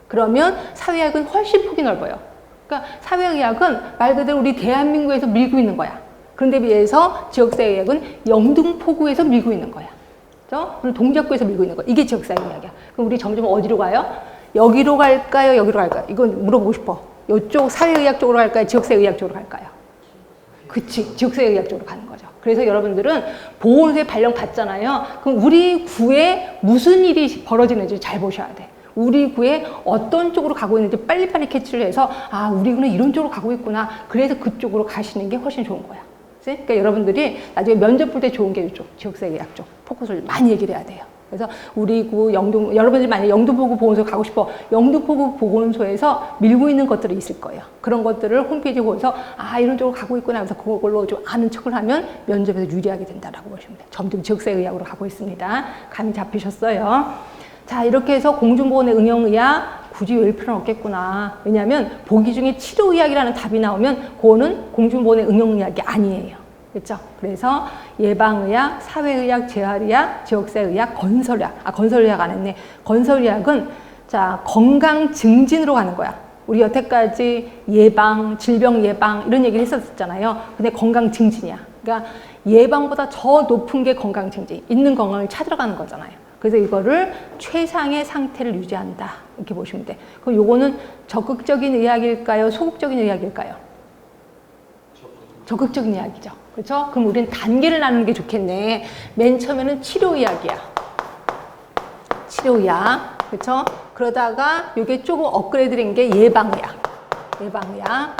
그러면 사회의학은 훨씬 폭이 넓어요. 그러니까 사회의학은 말 그대로 우리 대한민국에서 밀고 있는 거야. 그런데 비해서 지역사회의학은 영등포구에서 밀고 있는 거야. 그렇죠? 그리고 동작구에서 밀고 있는 거야. 이게 지역사회의학이야. 그럼 우리 점점 어디로 가요? 여기로 갈까요? 여기로 갈까요? 이건 물어보고 싶어. 이쪽 사회의학 쪽으로 갈까요? 지역사회의학 쪽으로 갈까요? 그치. 지역사회의학 쪽으로 가는 거죠. 그래서 여러분들은 보건소에 발령 받잖아요. 그럼 우리 구에 무슨 일이 벌어지는지 잘 보셔야 돼. 우리 구에 어떤 쪽으로 가고 있는지 빨리빨리 캐치를 해서 아, 우리 구는 이런 쪽으로 가고 있구나. 그래서 그쪽으로 가시는 게 훨씬 좋은 거야. 그러니까 여러분들이 나중에 면접 볼 때 좋은 게 이쪽 지역사회의학 쪽 포커스를 많이 얘기를 해야 돼요. 그래서 우리 구 여러분들이 만약에 영등포구 보건소 가고 싶어. 영등포구 보건소에서 밀고 있는 것들이 있을 거예요. 그런 것들을 홈페이지에 보면서 아, 이런 쪽으로 가고 있구나 하면서 그걸로 좀 아는 척을 하면 면접에서 유리하게 된다라고 보시면 돼요. 점점 지역사회의학으로 가고 있습니다. 감이 잡히셨어요? 자, 이렇게 해서 공중보건의 응용의학 굳이 외울 필요는 없겠구나. 왜냐하면 보기 중에 치료의학이라는 답이 나오면 그거는 공중보건의 응용의학이 아니에요. 그렇죠? 그래서 예방의학, 사회의학, 재활의학, 지역사회의학, 건설의학. 건설의학 안 했네. 건설의학은 자, 건강 증진으로 가는 거야. 우리 여태까지 예방, 질병 예방 이런 얘기를 했었잖아요. 근데 건강 증진이야. 그러니까 예방보다 더 높은 게 건강 증진. 있는 건강을 찾으러 가는 거잖아요. 그래서 이거를 최상의 상태를 유지한다. 이렇게 보시면 돼. 그럼 요거는 적극적인 의학일까요? 소극적인 의학일까요? 적극적인 이야기죠. 그렇죠? 그럼 우리는 단계를 나누는 게 좋겠네. 맨 처음에는 치료의학이야. 치료의학. 그렇죠? 그러다가 이게 조금 업그레이드된 게 예방의학. 예방의학.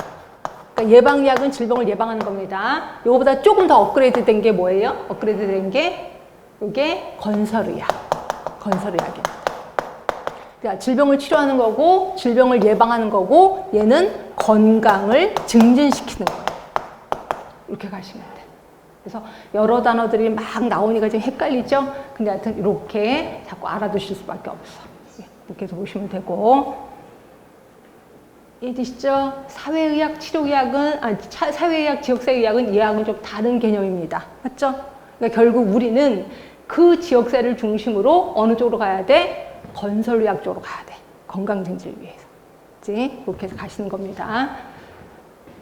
그러니까 예방의학은 질병을 예방하는 겁니다. 이거보다 조금 더 업그레이드된 게 뭐예요? 업그레이드된 게 이게 건설의학. 건설의학입니다. 그러니까 질병을 치료하는 거고 질병을 예방하는 거고 얘는 건강을 증진시키는 거예요. 이렇게 가시면 돼. 그래서 여러 단어들이 막 나오니까 좀 헷갈리죠? 근데 하여튼 이렇게 자꾸 알아두실 수밖에 없어. 이렇게 해서 보시면 되고. 이해되시죠? 사회의학, 치료의학은, 사회의학, 지역사회의학은 이해하고는 좀 다른 개념입니다. 맞죠? 그러니까 결국 우리는 그 지역사회를 중심으로 어느 쪽으로 가야 돼? 건설의학 쪽으로 가야 돼. 건강증진을 위해서. 그치? 그렇게 해서 가시는 겁니다.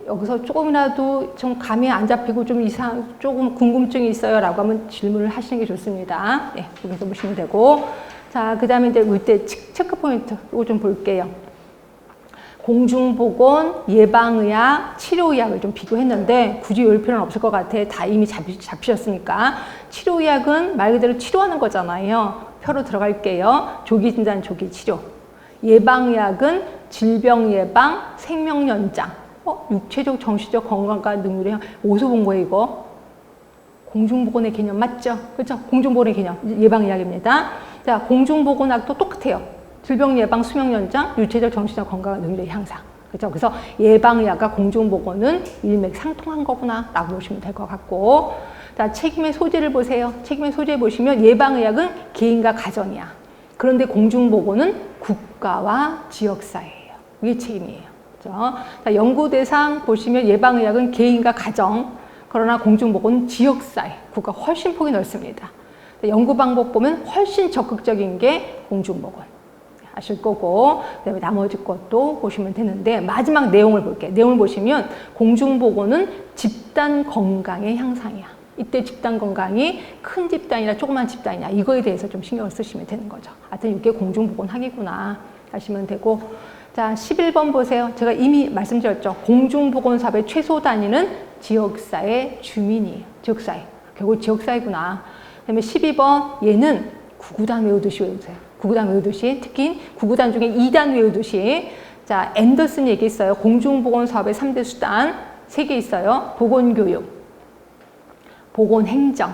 여기서 조금이라도 좀 감이 안 잡히고 좀 조금 궁금증이 있어요 라고 하면 질문을 하시는 게 좋습니다. 네, 여기서 보시면 되고. 자, 그 다음에 이제 이때 체크 포인트, 이거 좀 볼게요. 공중보건, 예방의학, 치료의학을 좀 비교했는데 굳이 열 필요는 없을 것 같아. 다 이미 잡히셨으니까. 치료의학은 말 그대로 치료하는 거잖아요. 표로 들어갈게요. 조기진단, 조기치료. 예방의학은 질병 예방, 생명 연장. 육체적, 정신적 건강과 능률이 어디서 본 거예요, 이거? 공중보건의 개념 맞죠? 그렇죠? 공중보건의 개념, 예방의학입니다. 자, 공중보건학도 똑같아요. 질병 예방, 수명 연장, 유체적, 정신적 건강 능력의 향상. 그렇죠? 그래서 예방의학과 공중보건은 일맥상통한 거구나 라고 보시면 될 것 같고. 자, 책임의 소재를 보세요. 책임의 소재 보시면 예방의학은 개인과 가정이야. 그런데 공중보건은 국가와 지역사회예요. 이게 책임이에요. 그렇죠? 자, 연구 대상 보시면 예방의학은 개인과 가정, 그러나 공중보건은 지역사회, 국가 훨씬 폭이 넓습니다. 연구 방법 보면 훨씬 적극적인 게 공중보건 아실 거고, 그다음에 나머지 것도 보시면 되는데 마지막 내용을 볼게요. 내용을 보시면 공중보건은 집단 건강의 향상이야. 이때 집단 건강이 큰 집단이나 조그만 집단이냐 이거에 대해서 좀 신경을 쓰시면 되는 거죠. 하여튼 이게 공중보건학이구나 하시면 되고. 자, 11번 보세요. 제가 이미 말씀드렸죠. 공중보건사업의 최소 단위는 지역사회 주민이에요. 지역사회. 결국 지역사회구나. 그 다음에 12번 얘는 구구단 외우듯이 외우세요. 구구단 외우듯이. 특히 구구단 중에 2단 외우듯이. 자, 앤더슨 얘기했어요. 공중보건사업의 3대 수단 3개 있어요. 보건교육, 보건행정,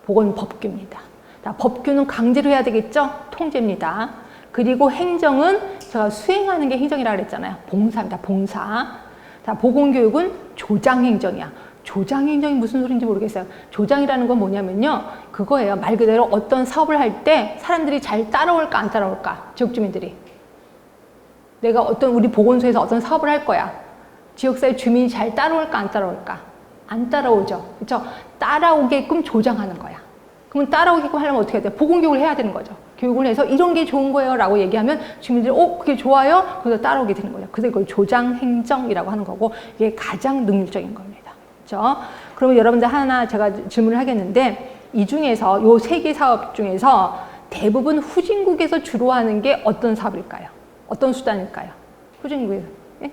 보건법규입니다. 자, 법규는 강제로 해야 되겠죠? 통제입니다. 그리고 행정은 제가 수행하는 게 행정이라고 그랬잖아요. 봉사입니다. 봉사. 자, 보건교육은 조장행정이야. 조장행정이 무슨 소리인지 모르겠어요. 조장이라는 건 뭐냐면요. 그거예요. 말 그대로 어떤 사업을 할 때 사람들이 잘 따라올까 안 따라올까. 지역 주민들이. 내가 우리 보건소에서 어떤 사업을 할 거야. 지역사회 주민이 잘 따라올까 안 따라올까. 안 따라오죠. 그렇죠? 따라오게끔 조장하는 거야. 그러면 따라오게끔 하려면 어떻게 해야 돼? 보건교육을 해야 되는 거죠. 교육을 해서 이런 게 좋은 거예요 라고 얘기하면 주민들이 그게 좋아요? 그래서 따라오게 되는 거죠. 그래서 이걸 조장행정이라고 하는 거고 이게 가장 능률적인 겁니다. 그렇죠? 그러면 여러분들 하나 제가 질문을 하겠는데 이 중에서 요 3개 사업 중에서 대부분 후진국에서 주로 하는 게 어떤 사업일까요? 어떤 수단일까요? 후진국에서. 예?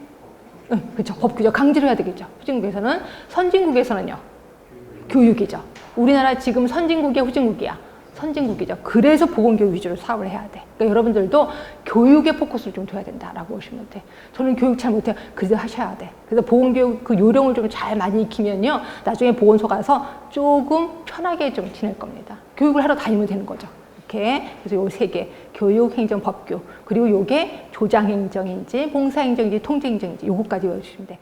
그렇죠. 법규죠. 강제로 해야 되겠죠. 후진국에서는. 선진국에서는요. 교육이죠. 우리나라 지금 선진국이야, 후진국이야? 선진국이죠. 그래서 보건교육 위주로 사업을 해야 돼. 그러니까 여러분들도 교육에 포커스를 좀 둬야 된다라고 보시면 돼. 저는 교육 잘 못해요. 그래도 하셔야 돼. 그래서 보건교육 그 요령을 좀 잘 많이 익히면요. 나중에 보건소 가서 조금 편하게 좀 지낼 겁니다. 교육을 하러 다니면 되는 거죠. 이렇게. 그래서 요 3개. 교육, 행정, 법규. 그리고 요게 조장행정인지, 봉사행정인지, 통제행정인지 요거까지 외워주시면 돼.